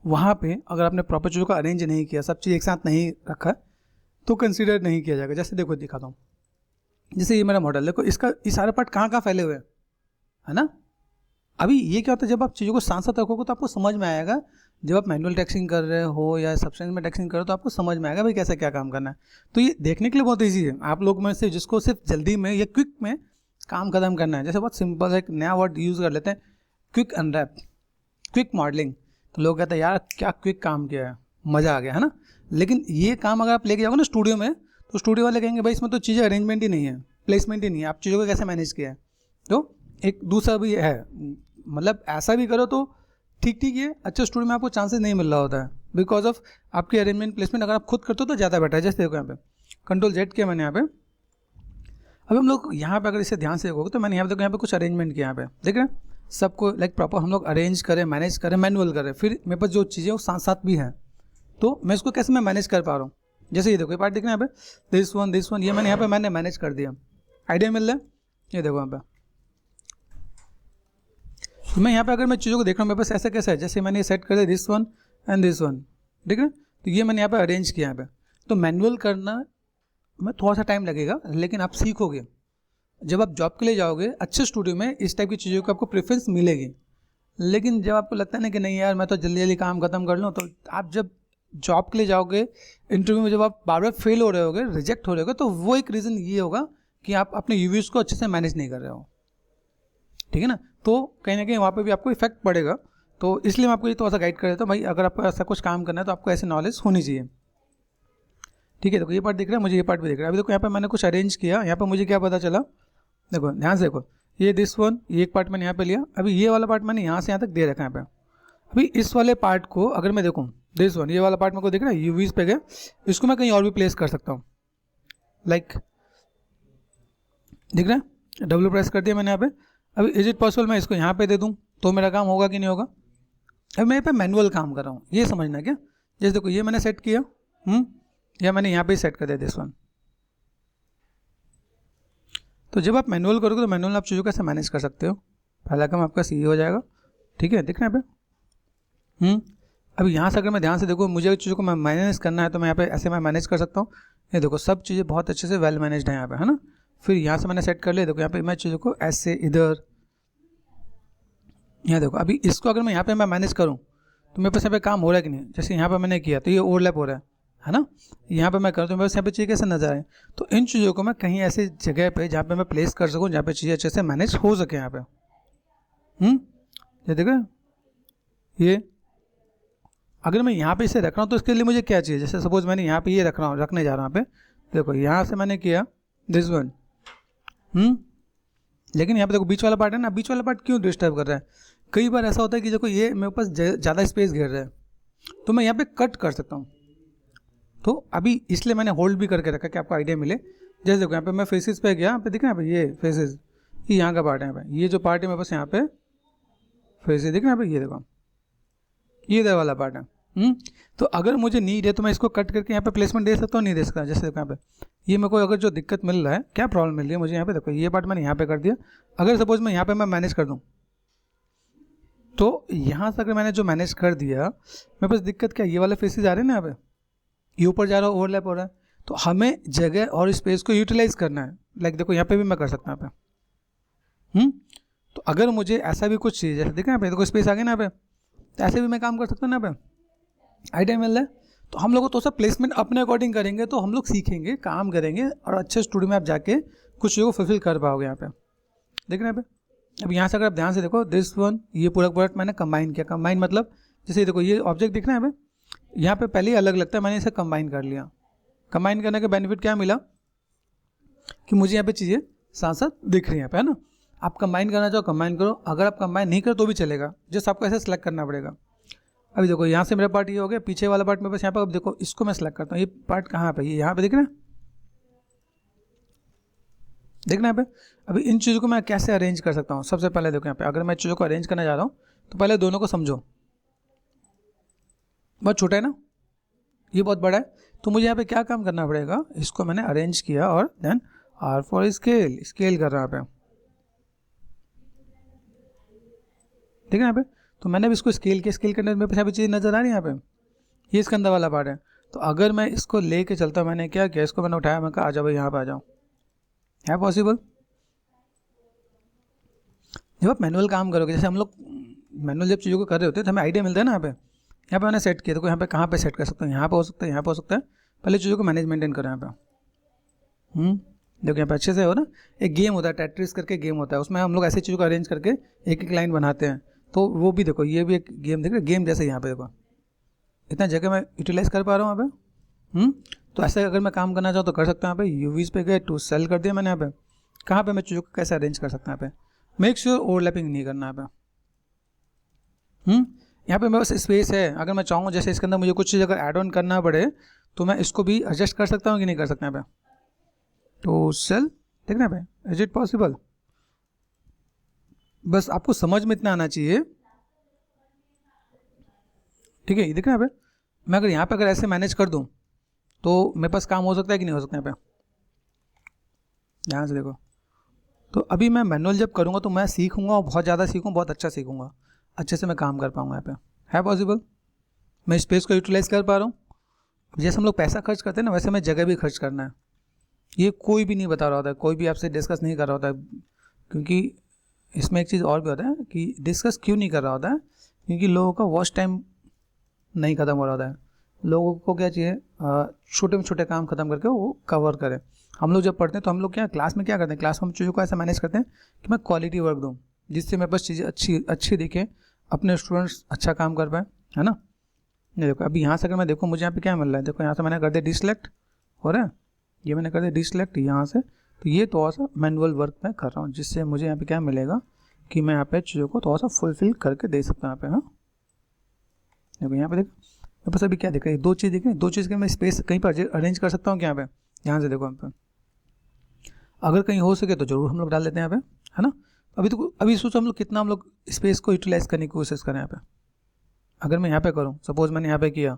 वहाँ पे अगर आपने प्रॉपर चीज़ों को अरेंज नहीं किया, सब चीज़ एक साथ नहीं रखा, तो कंसीडर नहीं किया जाएगा। जैसे देखो दिखाता हूँ, जैसे ये मेरा मॉडल देखो, इसका ये सारे पार्ट कहाँ फैले हुए हैं, है ना। अभी ये क्या होता है, जब आप चीज़ों को साथ साथ रखोगे तो आपको समझ में आएगा। जब आप मैनुअल टेक्सिंग कर रहे हो या सब्सटेंस में टेक्सिंग कर रहे हो तो आपको समझ में आएगा भाई कैसे क्या काम करना है। तो ये देखने के लिए बहुत ईजी है। आप लोग में से जिसको सिर्फ जल्दी में या क्विक में काम खत्म करना है, जैसे बहुत सिंपल एक नया वर्ड यूज़ कर लेते हैं, क्विक अनरैप, क्विक मॉडलिंग। तो लोग कहते हैं यार क्या क्विक काम किया है, मज़ा आ गया, है ना। लेकिन ये काम अगर आप लेके जाओगे ना स्टूडियो में, तो स्टूडियो वाले कहेंगे भाई इसमें तो चीज़ें अरेंजमेंट ही नहीं है, प्लेसमेंट ही नहीं है, आप चीज़ों को कैसे मैनेज किया है। तो एक दूसरा भी है, मतलब ऐसा भी करो तो ठीक ठीक है, अच्छे स्टूडियो में आपको चांसेस नहीं मिल रहा होता है बिकॉज ऑफ आपकी अरेंजमेंट प्लेसमेंट अगर आप खुद करते हो तो ज़्यादा बेटर है। जैसे देखो यहाँ पे Ctrl+Z किया मैंने यहाँ पे। अब हम लोग यहाँ पे अगर इसे ध्यान से देखोगे तो मैंने यहाँ पे देखो यहाँ पे कुछ अरेंजमेंट किया, यहाँ पे देख रहे हैं सबको लाइक प्रॉपर हम लोग अरेंज करें, मैनेज करें, मैनुअल करें। फिर मेरे पास जो चीज़ें वो साथ साथ भी हैं, तो मैं इसको कैसे मैं मैनेज कर पा रहा हूँ। जैसे ये देखो ये पार्ट दिख रहा है यहाँ पे, दिस वन ये मैंने यहाँ पे मैंने मैनेज कर दिया, आइडिया मिल रहा है। ये देखो यहाँ पे मैं यहाँ पे अगर मैं चीज़ों को देख रहा हूँ मेरे पास ऐसा कैसा है, जैसे मैंने ये सेट कर दिया this one and this one, ठीक है, तो ये मैंने यहाँ पे अरेंज किया यहाँ पे। तो मैनुअल करना में थोड़ा सा टाइम लगेगा, लेकिन आप सीखोगे। जब आप जॉब के लिए जाओगे अच्छे स्टूडियो में इस टाइप की चीज़ों को आपको प्रेफरेंस मिलेगी। लेकिन जब आपको लगता है ना कि नहीं यार मैं तो जल्दी जल्दी काम खत्म कर लूँ, तो आप जब जॉब के लिए जाओगे इंटरव्यू में जब आप बार बार फेल हो रहे होगे, रिजेक्ट हो रहे होगे, तो वो एक रीज़न ये होगा कि आप अपने यूवीज़ को अच्छे से मैनेज नहीं कर रहे हो, ठीक है ना। तो कहीं ना कहीं वहाँ पे भी आपको इफेक्ट पड़ेगा। तो इसलिए मैं आपको ये थोड़ा सा गाइड कर देता हूँ भाई, अगर आपको ऐसा कुछ काम करना है तो आपको ऐसी नॉलेज होनी चाहिए, ठीक है। देखो ये पार्ट दिख रहा है, मुझे ये पार्ट भी दिख रहा है। अभी देखो यहाँ पे मैंने कुछ अरेंज किया, यहाँ पे मुझे क्या पता चला, देखो ध्यान से देखो, ये दिस वन ये एक पार्ट मैंने यहाँ पे लिया, अभी ये वाला पार्ट मैंने यहाँ से यहाँ तक दे रखा है यहाँ पे। अभी इस वाले पार्ट को अगर मैं देखूँ, दिस वन ये वाला पार्ट मेरे को दिख रहा है, यूवीज पे गए, इसको मैं कहीं और भी प्लेस कर सकता हूँ, लाइक दिख रहा है, डब्ल्यू प्रेस कर दिया मैंने यहाँ पे। अभी इज इट पॉसिबल मैं इसको यहाँ पे दे दूँ तो मेरा काम होगा कि नहीं होगा। अभी मैं यहाँ पे मैनुअल काम कर रहा हूँ, ये समझना क्या। जैसे देखो ये मैंने सेट किया, या मैंने यहाँ पे सेट कर दिया दिस वन। तो जब आप मैनुअल करोगे तो मैनुअल आप चीज़ों को कैसे मैनेज कर सकते हो। पहला काम आपका सही हो जाएगा, ठीक है, दिख रहा है यहाँ पे। अभी यहाँ से अगर मैं ध्यान से देखो मुझे चीज़ों को मैं मैनेज करना है तो मैं यहाँ पे ऐसे मैं मैनेज कर सकता हूँ। ये देखो सब चीज़ें बहुत अच्छे से वेल मैनेज्ड है यहाँ पे, है ना। फिर यहाँ से मैंने सेट कर लिया, देखो यहाँ पे मैं चीज़ों को ऐसे इधर, यहाँ देखो अभी इसको अगर मैं यहाँ पे मैं मैनेज करूँ तो मेरे पास यहाँ पे काम हो रहा है कि नहीं। जैसे यहाँ पे मैंने किया तो ये ओवरलैप हो रहा है ना। यहाँ पे मैं करूँ तो मेरे पास यहाँ पे चीज़ें कैसे नजर आए। तो इन चीज़ों को मैं कहीं ऐसी जगह पे जहाँ पे मैं प्लेस कर सकूँ जहाँ पे चीज़ें अच्छे से मैनेज हो सके यहाँ पे। ये देखो ये अगर मैं यहाँ पे इसे रख रहा हूँ तो इसके लिए मुझे क्या चाहिए। जैसे सपोज मैंने यहाँ पे ये रखने जा रहा हूँ यहाँ पे, देखो यहाँ से मैंने किया दिस वन, लेकिन यहाँ पे देखो बीच वाला पार्ट है ना, बीच वाला पार्ट क्यों डिस्टर्ब कर रहा है। कई बार ऐसा होता है कि देखो ये मेरे पास ज़्यादा स्पेस घेर रहा है तो मैं यहाँ पे कट कर सकता हूँ। तो अभी इसलिए मैंने होल्ड भी करके रखा कि आपको आइडिया मिले। जैसे देखो यहाँ पे मैं फेसेस पे गया, यहाँ पे दिख रहा है यहाँ पे ये फेसेस, ये यहाँ का पार्ट है यहाँ पे, ये जो पार्ट है मेरे पास यहाँ पे फेसेस दिख रहा है यहाँ पे, ये देखो ये इधर वाला पार्ट है। तो अगर मुझे नीड है तो मैं इसको कट करके यहाँ पे प्लेसमेंट दे सकता हूँ, नहीं दे सकता। जैसे देखो यहाँ पे ये मेरे को अगर जो दिक्कत मिल रहा है, क्या प्रॉब्लम मिल रही है मुझे यहाँ पे, देखो ये पार्ट मैंने यहाँ पे कर दिया। अगर सपोज मैं यहाँ पे मैं मैनेज कर दूँ तो यहाँ से अगर मैंने जो मैनेज कर दिया मेरे पास दिक्कत क्या, ये वाले फेसेस आ रहे हैं ना यहाँ पे, ये ऊपर जा रहा है, ओवरलैप हो रहा है। तो हमें जगह और स्पेस को यूटिलाइज करना है। लाइक देखो यहाँ पे भी मैं कर सकता हूँ यहाँ पे। तो अगर मुझे ऐसा भी कुछ चाहिए, जैसे देखो यहाँ पे देखो स्पेस आ गया ना यहाँ पे, तो ऐसे भी मैं काम कर सकता हूँ ना यहाँ पे, आइडिया मिल रहा है। तो हम लोग तो सब प्लेसमेंट अपने अकॉर्डिंग करेंगे तो हम लोग सीखेंगे, काम करेंगे और अच्छे स्टूडियो में आप जाके कुछ चीज़ों को फुलफिल कर पाओगे यहाँ पे। देख रहे हैं यहाँ पे। अब यहाँ से अगर आप ध्यान से देखो दिस वन, ये पूरा प्रोडक्ट मैंने कंबाइन किया। कंबाइन मतलब जैसे देखो ये ऑब्जेक्ट दिख रहा है यहाँ पे, यहाँ पे पहले ही अलग लगता है, मैंने इसे कंबाइन कर लिया। कंबाइन करने का बेनिफिट क्या मिला कि मुझे यहाँ पे चीज़ें साथ साथ दिख रही हैं यहाँ पे, है ना। आप कंबाइन करना चाहो कंबाइन करो, अगर आप कंबाइन नहीं करो तो भी चलेगा, जस्ट आपको ऐसे सेलेक्ट करना पड़ेगा। अभी देखो यहाँ से मेरा पार्ट ये हो गया, पीछे वाला पार्ट मेरे पास यहाँ पे। अब देखो इसको मैं सेलेक्ट करता हूँ, ये पार्ट कहाँ पे, ये यहाँ पे दिख रहा है, देखना यहाँ पे। अभी इन चीज़ों को मैं कैसे अरेंज कर सकता हूँ। सबसे पहले देखो यहाँ पे अगर मैं चीज़ों को अरेंज करने जा रहा हूँ तो पहले दोनों को समझो। बहुत छोटा है ना, ये बहुत बड़ा है, तो मुझे यहाँ पे क्या काम करना पड़ेगा, इसको मैंने अरेंज किया और then R for scale, scale कर रहा है यहाँ पे, ठीक है यहाँ पे। तो मैंने भी इसको स्केल किया, स्केल करने में मेरे पास चीज़ नज़र आ रही है यहाँ पे, ये इसके अंदर वाला पार्ट है। तो अगर मैं इसको लेके चलता हूँ, मैंने क्या किया, इसको मैंने उठाया, मैं कहा आ जाओ भाई यहाँ पे आ जाओ, है पॉसिबल। जब आप मैनुअल काम करोगे, जैसे हम लोग मैनुअल जब चीज़ों को कर रहे होते हैं तो हमें आइडिया मिलता है ना। यहाँ पे मैंने सेट किया, देखो यहाँ पे कहाँ पे सेट कर सकता हूँ, यहाँ पे हो सकता है, यहाँ पे हो सकता है। पहले चीज़ों को मैनेज मेंटेन करो यहाँ पे। देखो यहाँ पे अच्छे से हो ना। एक गेम होता है टेट्रिस करके, गेम होता है, उसमें हम लोग ऐसी चीज़ों को अरेंज करके एक एक लाइन बनाते हैं। तो वो भी देखो, ये भी एक गेम देख रहे, गेम जैसे यहाँ पे देखो इतना जगह मैं यूटिलाइज कर पा रहा हूँ यहाँ पे। तो ऐसे अगर मैं काम करना चाहूँ तो कर सकता हूँ। यहाँ पे यूवीज पे गए, टू सेल कर दिया मैंने। यहाँ पे कहाँ पे मैं चीज़ों को कैसे अरेंज कर सकता हूँ, यहाँ पे मेक श्योर ओवरलैपिंग नहीं करना यहाँ पे। यहाँ पे मेरे पास स्पेस है, अगर मैं चाहूँ जैसे इसके अंदर मुझे कुछ चीज़ अगर ऐड ऑन करना पड़े तो मैं इसको भी एडजस्ट कर सकता हूँ कि नहीं कर सकता यहाँ पे। तो सेल देखना यहाँ पे, इज इट पॉसिबल। बस आपको समझ में इतना आना चाहिए, ठीक है। ये देखना यहाँ पे, मैं अगर यहाँ पे अगर ऐसे मैनेज कर दूँ तो मेरे पास काम हो सकता है कि नहीं हो सकता यहाँ पे, ध्यान से देखो। तो अभी मैं मैनुअल जब करूँगा तो मैं सीखूंगा और बहुत ज़्यादा सीखूँ, बहुत अच्छा सीखूंगा, अच्छे से मैं काम कर पाऊंगा यहाँ पे, है पॉसिबल। मैं स्पेस को यूटिलाइज़ कर पा रहा हूँ। जैसे हम लोग पैसा खर्च करते हैं ना, वैसे हमें जगह भी खर्च करना है। ये कोई भी नहीं बता रहा होता है, कोई भी आपसे डिस्कस नहीं कर रहा होता है, क्योंकि इसमें एक चीज़ और भी होता है कि डिस्कस क्यों नहीं कर रहा होता है, क्योंकि लोगों का वॉच टाइम नहीं ख़त्म हो रहा होता है। लोगों को क्या चाहिए, छोटे में छोटे काम ख़त्म करके वो कवर करें। हम लोग जब पढ़ते हैं तो हम लोग क्या क्लास में क्या करते हैं, क्लास में हम चीज़ों को ऐसा मैनेज करते हैं कि मैं क्वालिटी वर्क दूँ, जिससे मेरे पास चीज़ें अच्छी दिखें, अपने स्टूडेंट्स अच्छा काम कर पाएँ, है ना। ये देखो अभी यहाँ से अगर मैं देखूँ मुझे यहाँ पे क्या मिल रहा है, देखो यहाँ से मैंने कर दिया डिसलेक्ट, हो रहा है, ये मैंने कर दिया डिसलेक्ट यहाँ से। तो ये थोड़ा सा मैनुअल वर्क मैं कर रहा हूँ, जिससे मुझे यहाँ पे क्या मिलेगा कि मैं यहाँ पे चीज़ों को थोड़ा सा फुलफिल करके दे सकता हूँ यहाँ पे। हाँ देखो यहाँ पे देखो मेरे पास अभी क्या दिख रहा है, दो चीज़ दिख रही है, दो चीज़ के मैं स्पेस कहीं पर अरेंज कर सकता हूँ क्या यहाँ पे, यहाँ से देखो यहाँ पे अगर कहीं हो सके तो ज़रूर हम लोग डाल देते हैं यहाँ पे, है ना। अभी सोचो हम लोग कितना हम लोग स्पेस को यूटिलाइज़ करने की कोशिश करें यहाँ पे। अगर मैं यहाँ पे करूँ, सपोज मैंने यहाँ पे किया,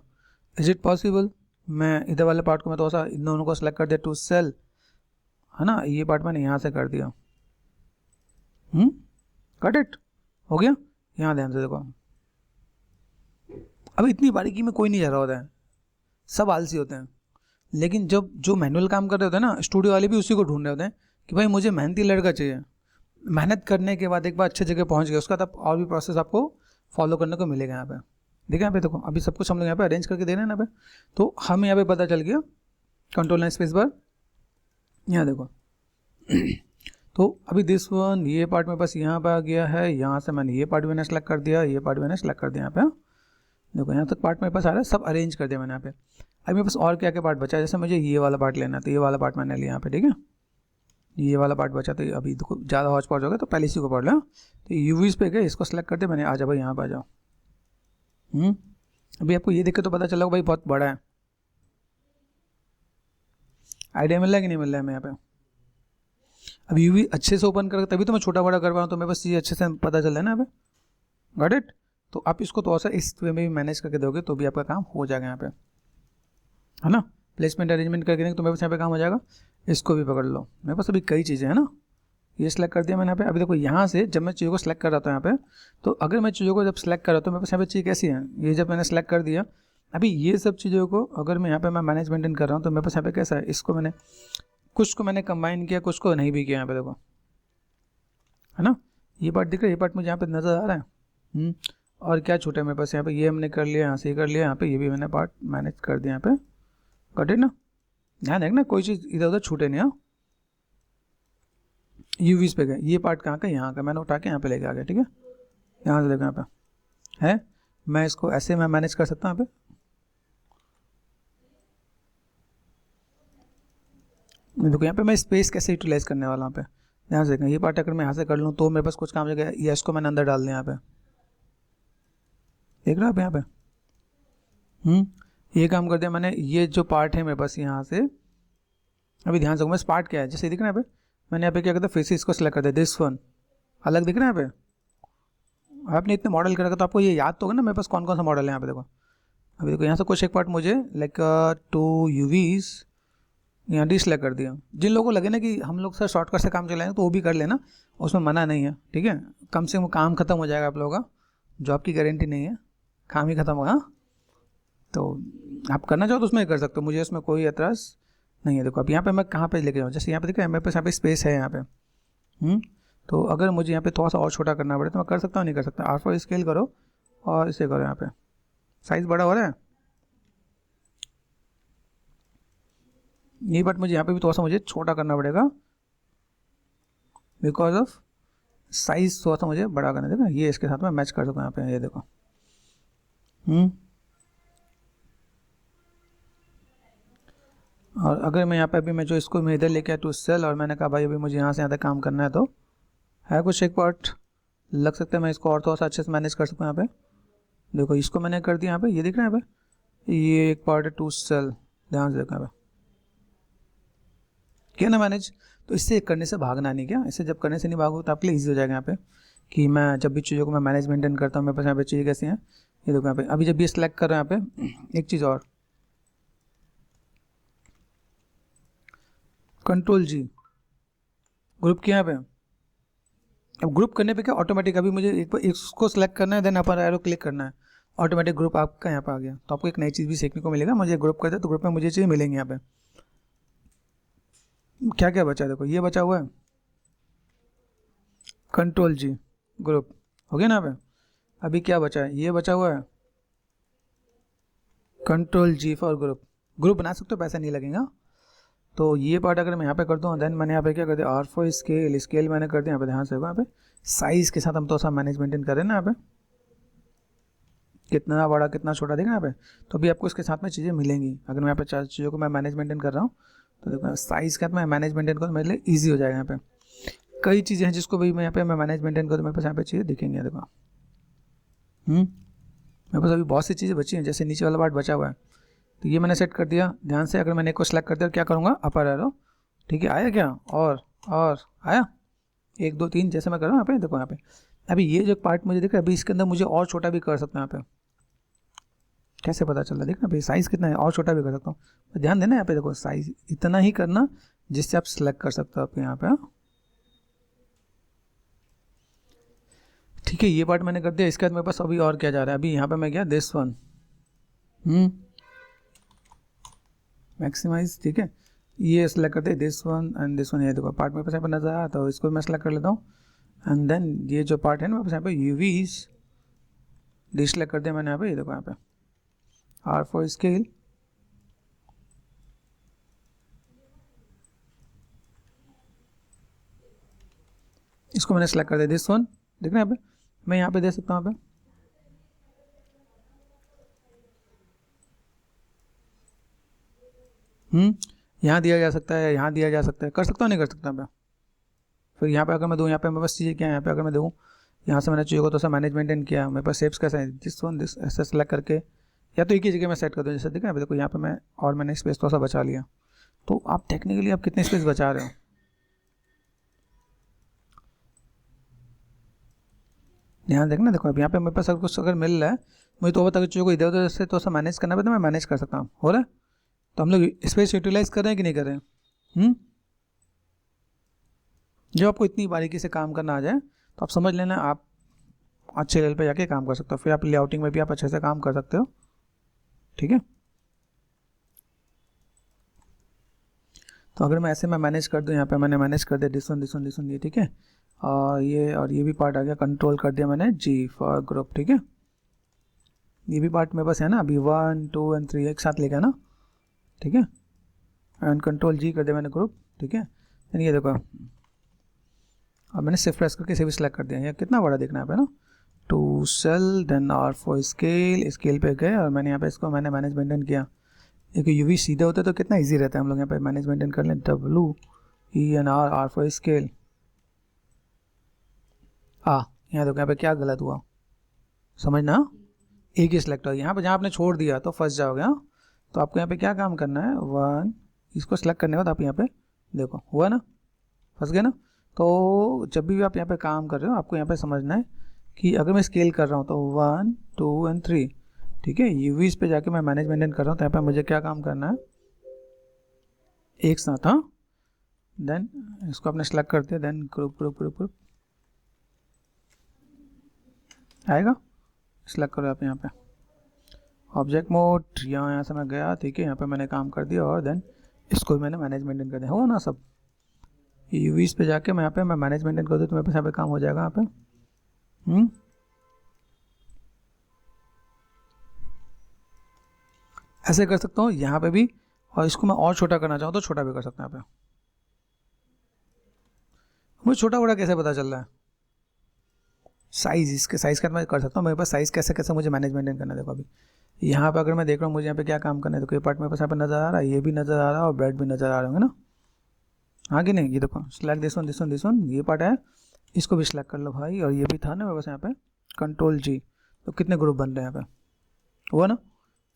इज इट पॉसिबल, मैं इधर वाले पार्ट को मैं थोड़ा सा इन दोनों को सेलेक्ट कर दिया टू सेल, है ना, ये पार्ट मैंने यहाँ से कर दिया, कट इट, हो गया। यहाँ ध्यान से देखो, अब इतनी बारीकी में कोई नहीं जा रहा होता है, सब आलसी होते हैं। लेकिन जब जो मैनुअल काम कर रहे होते हैं ना, स्टूडियो वाले भी उसी को ढूंढ रहे होते हैं कि भाई मुझे मेहनती लड़का चाहिए। मेहनत करने के बाद एक बार अच्छे जगह पहुंच गए, उसका तब और भी प्रोसेस आपको फॉलो करने को मिलेगा यहाँ पे। देखिए यहाँ पे देखो अभी सब कुछ हम लोग यहाँ पे अरेंज करके दे रहे हैं ना पे, तो हमें यहाँ पे पता चल गया कंट्रोल लाइन स्पेस बार, यहाँ देखो तो अभी दिस वन, ये पार्ट में बस यहाँ पे आ गया है, यहाँ से मैंने ये पार्ट भी मैंने सेलेक्ट कर दिया, ये पार्ट भी मैंने सेलेक्ट कर दिया यहाँ पे। देखो यहाँ तक पार्ट मेरे पास आ रहा है, सब अरेंज कर दिया मैंने यहाँ पे। अभी मेरे पास और क्या क्या पार्ट बचा है, जैसे मुझे ये वाला पार्ट लेना है तो ये वाला पार्ट मैंने लिया यहाँ पे, ठीक है। ये वाला पार्ट बचा, तो अभी देखो ज़्यादा हॉच पॉच होगा तो पहले इसी को पढ़ लो। तो यूवीज़ पे गए, इसको सेलेक्ट कर दिया मैंने, आ जाओ भाई यहाँ पे आ जाओ। अभी आपको ये देख के तो पता चला भाई बहुत बड़ा है, आइडिया मिल रहा है कि नहीं मिल रहा है मैं यहाँ पे। अब यूवी अच्छे से ओपन करके तभी तो मैं छोटा बड़ा कर पा रहा हूँ, तो मेरे पास ये अच्छे से पता चल रहा है ना यहाँ पे, गॉट इट। तो आप इसको थोड़ा सा इस वे में भी मैनेज करके दोगे तो भी आपका काम हो जाएगा यहाँ पे, है ना। प्लेसमेंट अरेंजमेंट करके देंगे तो मेरे पास यहाँ पे काम हो जाएगा। इसको भी पकड़ लो, मेरे पास अभी कई चीज़ें हैं ना, ये सिलेक्ट कर दिया मैंने यहाँ पे। अभी देखो यहाँ से जब मैं चीज़ों को सिलेक्ट कर रहा था यहाँ पे, तो अगर मैं चीज़ों को जब सिलेक्ट कर रहा था मेरे पास यहाँ पे चीज़ कैसी है, ये जब मैंने सेलेक्ट कर दिया, अभी ये सब चीज़ों को अगर मैं यहाँ पे मैं मैनेज मेंटेन कर रहा हूँ तो मेरे पास यहाँ पे कैसा है, इसको मैंने कुछ को मैंने कंबाइन किया, कुछ को नहीं भी किया यहाँ पे देखो, है ना। ये पार्ट दिख रहा है, ये पार्ट मुझे यहाँ पे नज़र आ रहा है। और क्या छूटा है मेरे पास यहाँ पे, ये हमने कर लिया, यहाँ से कर लिया, यहाँ पे ये भी मैंने पार्ट मैनेज कर दिया यहाँ पे, कटे ना। ध्यान रखना कोई चीज़ इधर उधर छूटे नहीं। हाँ यूवीज़ पे गए, ये पार्ट कहाँ का, यहाँ का, मैंने उठा के यहाँ पे लेके आ गया, ठीक है। यहाँ से देखो यहाँ पे है, मैं इसको ऐसे मैं मैनेज कर सकता हूँ यहाँ पे। देखो यहाँ पे मैं स्पेस कैसे यूटिलाइज करने वाला हूँ यहाँ पे, ध्यान से देखना। ये पार्ट अगर मैं यहाँ से कर लूँ तो मेरे पास कुछ काम हो जाएगा, ये इसको मैंने अंदर डाल दिया यहाँ पे, देख रहे हो आप यहाँ पे। ये काम कर दिया मैंने। ये जो पार्ट है मेरे पास यहाँ से, अभी ध्यान से मेरे पार्ट क्या है, जैसे दिख रहा है यहाँ पे, मैंने यहाँ पे क्या करता है, फिर से इसको सेलेक्ट कर दिया, दिस वन अलग दिख रहा है यहाँ पे। आपने इतने मॉडल कर रखा तो आपको ये याद तो होगा ना मेरे पास कौन कौन सा मॉडल है यहाँ पे। देखो अभी देखो यहाँ से कुछ एक पार्ट मुझे लाइक 2 यूवीज़ यहाँ डिसलेक्ट कर दिया। जिन लोगों को लगे ना कि हम लोग सर शॉर्टकट से काम चलाएंगे तो वो भी कर लेना, उसमें मना नहीं है, ठीक है। कम से कम काम खत्म हो जाएगा आप लोगों का, जॉब की गारंटी नहीं है, काम ही खत्म होगा। तो आप करना चाहो तो उसमें कर सकते हो, मुझे उसमें कोई एतराज़ नहीं है। देखो अब यहाँ पे मैं कहाँ पे लेके जाऊँ, जैसे यहाँ पे देखा है मेरे पास यहाँ पे स्पेस है यहाँ पे। तो अगर मुझे यहाँ पे थोड़ा सा और छोटा करना पड़े तो मैं कर सकता हूँ, नहीं कर सकता। R4 स्केल करो और इसे करो, यहाँ पे साइज़ बड़ा हो रहा है। ये बट मुझे यहाँ पे भी थोड़ा सा मुझे छोटा करना पड़ेगा बिकॉज ऑफ साइज़ थोड़ा सा मुझे बड़ा करना। देखो ये इसके साथ में मैच कर सकूँ यहाँ पे, ये देखो। और अगर मैं यहाँ पे अभी मैं जो इसको मैं इधर लेके आया टू सेल और मैंने कहा भाई अभी मुझे यहाँ से यहाँ तक काम करना है, तो है कुछ एक पार्ट लग सकता है, मैं इसको और थोड़ा सा अच्छे से मैनेज कर सकूँ यहाँ पे। देखो इसको मैंने कर दिया यहाँ पे, ये दिख रहा है यहाँ पे, ये एक पार्ट है टू सेल, ध्यान से देखो यहाँ पे, क्या ना मैनेज। तो इससे करने से भागना नहीं, क्या इससे जब करने से नहीं भागो तो आपके लिए ईजी हो जाएगा यहाँ पे कि मैं जब भी चीज़ों को मैं मैनेज मेंटेन करता हूँ मेरे पास यहाँ पे चीज़ें कैसी हैं। ये देखो यहाँ पे अभी जब ये सिलेक्ट कर रहे हैं यहाँ पे, एक चीज़ और कंट्रोल जी, ग्रुप किया पे। अब ग्रुप करने पे क्या ऑटोमेटिक, अभी मुझे एक बार इसको सेलेक्ट करना है, देन अपर एरो क्लिक करना है, ऑटोमेटिक ग्रुप आपका यहाँ पे आ गया। तो आपको एक नई चीज़ भी सीखने को मिलेगा, मुझे ग्रुप करते तो ग्रुप में मुझे चीज़ मिलेंगे। यहाँ पे क्या क्या बचा है, देखो ये बचा हुआ है कंट्रोल जी, ग्रुप हो गया ना। यहाँ पे अभी क्या बचा है, ये बचा हुआ है control G for group. Group बना सकते हो, पैसा नहीं लगेगा। तो ये पार्ट अगर मैं यहाँ पे कर दूँ, देन मैंने यहाँ पे क्या कर दिया, आर फॉर स्केल, स्केल मैंने कर दिया यहाँ पे, ध्यान से होगा। यहाँ पे साइज़ के साथ हम तो सब मैनेज मेंटेन करें ना, यहाँ पे कितना बड़ा कितना छोटा देखना यहाँ पे। तो अभी आपको इसके साथ में चीज़ें मिलेंगी। अगर मैं यहाँ पे चार चीज़ों को मैं मैनेज मेंटेन कर रहा हूँ, तो देखो साइज़ के साथ मैं मैनेज मेंटेन करूँ, मेरे लिए ईजी हो जाएगा। यहाँ पे कई चीज़ें हैं जिसको भी मैं यहाँ पे मैं मैनेज मेंटेन करूँ, मेरे पास यहाँ पे चीज़ें दिखेंगे। देखो मेरे पास अभी बहुत सी चीज़ें बची हैं, जैसे नीचे वाला पार्ट बचा हुआ है, तो ये मैंने सेट कर दिया ध्यान से। अगर मैंने को सेलेक्ट कर दिया, क्या करूँगा, अपर एरो, ठीक है, आया क्या, और आया 1 2 3 जैसे मैं कर रहा हूँ यहाँ पे। देखो यहाँ पे अभी ये जो पार्ट मुझे दिख रहा है, अभी इसके अंदर मुझे और छोटा भी कर सकता हूँ। यहाँ पे कैसे पता चल रहा है, देखना भाई साइज़ कितना है, और छोटा भी कर सकता हूँ। ध्यान देना यहाँ पे, देखो साइज़ इतना ही करना जिससे आप सेलेक्ट कर सकते हो आपके यहाँ पे। ठीक है, ये पार्ट मैंने कर दिया। इसके बाद मेरे पास अभी और क्या जा रहा है, अभी यहाँ पे मैं गया दिस वन मैक्सिमाइज, ठीक है, ये सेलेक्ट करते हैं this one and this one. ये देखो पार्ट मेरे पास यहाँ पर नजर आया, तो इसको मैं सेलेक्ट कर लेता हूँ। एंड देन ये जो पार्ट है ना मेरे पास यहाँ पे यूवीज डिसेलेक्ट कर दिया मैंने यहाँ पे। ये देखो यहाँ पे आर फॉर स्केल, इसको मैंने सेलेक्ट कर दिया दिस वन। देखना यहाँ पे मैं यहाँ पे दे सकता हूँ। यहाँ पे यहाँ दिया जा सकता है, यहाँ दिया जा सकता है, कर सकता हूँ नहीं कर सकता मैं। फिर यहाँ पे अगर मैं दूँ, यहाँ पे मेरे पास चीज़ें क्या है, यहाँ पे अगर मैं दूँ, यहाँ से मैंने चीज़ों को तो सा मैनेज मेंटेन किया, मेरे पास शेप्स कैसे हैं, दिस वन दिस ऐसे सेलेक्ट करके, या तो एक ही जगह मैं सेट कर दूँ। जैसे देखा देखो यहाँ पे मैं, और मैंने स्पेस थोड़ा सा बचा लिया। तो आप टेक्निकली आप कितने स्पेस बचा रहे हो, ध्यान देखना। देखो अब यहाँ पे मेरे पास अगर कुछ अगर मिल रहा है, मुझे तो बता चीज़ों को इधर उधर से तो सा मैनेज करना पड़ता है, मैं मैनेज कर सकता हूँ। हो रहा है, तो हम लोग स्पेस यूटिलाइज कर रहे हैं कि नहीं कर रहे हैं। जब आपको इतनी बारीकी से काम करना आ जाए, तो आप समझ लेना आप अच्छे लेवल पे जाके काम कर सकते हो। फिर आप लेआउटिंग में भी आप अच्छे से काम कर सकते हो, ठीक है। तो अगर मैं ऐसे मैं मैनेज कर दूँ, यहाँ पे मैंने मैनेज कर दिया दिस वन ये, ठीक है। और ये भी पार्ट आ गया, कंट्रोल कर दिया मैंने जी फॉर ग्रुप, ठीक है। ये भी पार्ट मेरे पास है ना, अभी 1 2 एंड 3 एक साथ लेगा ना, ठीक है। एंड कंट्रोल जी कर दिया मैंने ग्रुप, ठीक है। ये देखो अब मैंने शिफ्ट प्रेस करके इसे भी सिलेक्ट कर दिया। ये कितना बड़ा देखना है ना, to cell, then R for scale, scale पे गए और मैंने यहाँ पे इसको मैंने मैनेज मेंटेन किया। एक यूवी सीधे होते तो कितना इजी रहता है, हम लोग यहाँ पे मैनेज मेंटेन कर लें, WENR, आर फॉर स्केल। यहाँ देखो यहाँ पे क्या गलत हुआ, समझना, एक ही सिलेक्ट हो। यहाँ पे जहाँ आपने छोड़ दिया तो फंस जाओगे। तो आपको यहाँ पे क्या काम करना है, 1 इसको सिलेक्ट करने के बाद आप यहाँ पे देखो, हुआ ना, फंस गए ना। तो जब भी आप यहाँ पे काम कर रहे हो, आपको यहाँ पे समझना है कि अगर मैं स्केल कर रहा हूँ तो 1 2 एंड 3, ठीक है। यूवीज पे जाके मैं मैनेज मेंटेन कर रहा हूँ, तो यहाँ पे मुझे क्या काम करना है, एक साथ। देन इसको आपने सेलेक्ट करते हैं, देन ग्रुप आएगा, सेलेक्ट करो आप यहाँ पे ऑब्जेक्ट मोड, यहाँ से मैं गया, ठीक है। यहाँ पे मैंने काम कर दिया और देन इसको भी मैंने मैनेज मेंटेन कर दिया, हो ना सब। यूवीज पे जाके मैं यहाँ पे मैं मैनेज मेंटेन कर दूँ तो मेरे पास यहाँ पे काम हो जाएगा। यहाँ पे ऐसे कर सकता हूँ यहाँ पे भी, और इसको मैं और छोटा करना चाहूँ तो छोटा भी कर सकता हूँ। यहाँ पे मुझे छोटा बड़ा कैसे पता चल रहा है, साइज़, इसके साइज़ का मैं कर सकता हूँ। मेरे पास साइज़ कैसे कैसे मुझे मैनेज मेंटेन करना है। देखो अभी यहाँ पे अगर मैं देख रहा हूँ मुझे यहाँ पे क्या काम करना है, तो ये पार्ट मेरे पास यहाँ पे नज़र आ रहा है, ये भी नज़र आ रहा है और ब्रेड भी नज़र आ रहे होंगे ना, हाँ कि नहीं। ये देखो सिलेक्ट दिस वन ये पार्ट है, इसको भी सिलेक्ट कर लो भाई। और ये भी था ना मेरे पास यहाँ पे कंट्रोल जी, तो कितने ग्रुप बन रहे हैं यहाँ पे, हुआ ना।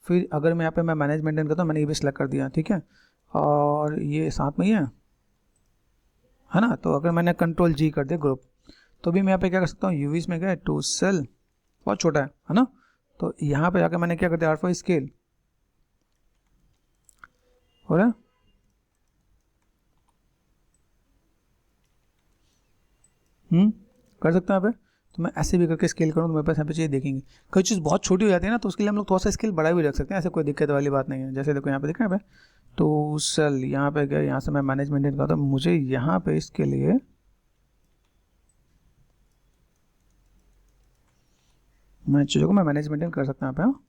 फिर अगर मैं यहाँ पे मैं मैनेज मेंटेन करता हूँ, मैंने ये भी सिलेक्ट कर दिया, ठीक है। और ये साथ में ही है ना। तो अगर मैंने कंट्रोल जी कर दिया ग्रुप, तो भी मैं यहाँ पे क्या कर सकता हूँ, यूवीज में गए, टू सेल बहुत छोटा है ना। तो यहाँ पे जाकर मैंने क्या कर दिया, आर फॉर स्केल, हो रहा है। कर सकते हैं यहाँ पे। तो मैं ऐसे भी करके स्केल करूँ तो मेरे पास यहाँ पे चीज़ देखेंगे। कोई चीज़ बहुत छोटी हो जाती है ना, तो उसके लिए हम लोग थोड़ा सा स्केल बड़ा भी रख सकते हैं, ऐसे कोई दिक्कत वाली बात नहीं है। जैसे देखो यहाँ पे दिख रहा है यहाँ पे, तो सेल यहाँ पे गए, यहाँ से मैं मैनेज मेंटेन करता हूँ, मुझे यहाँ पे इसके लिए मैं चीज़ों को मैं मैनेज मेंटेन कर सकता हूँ यहाँ पे।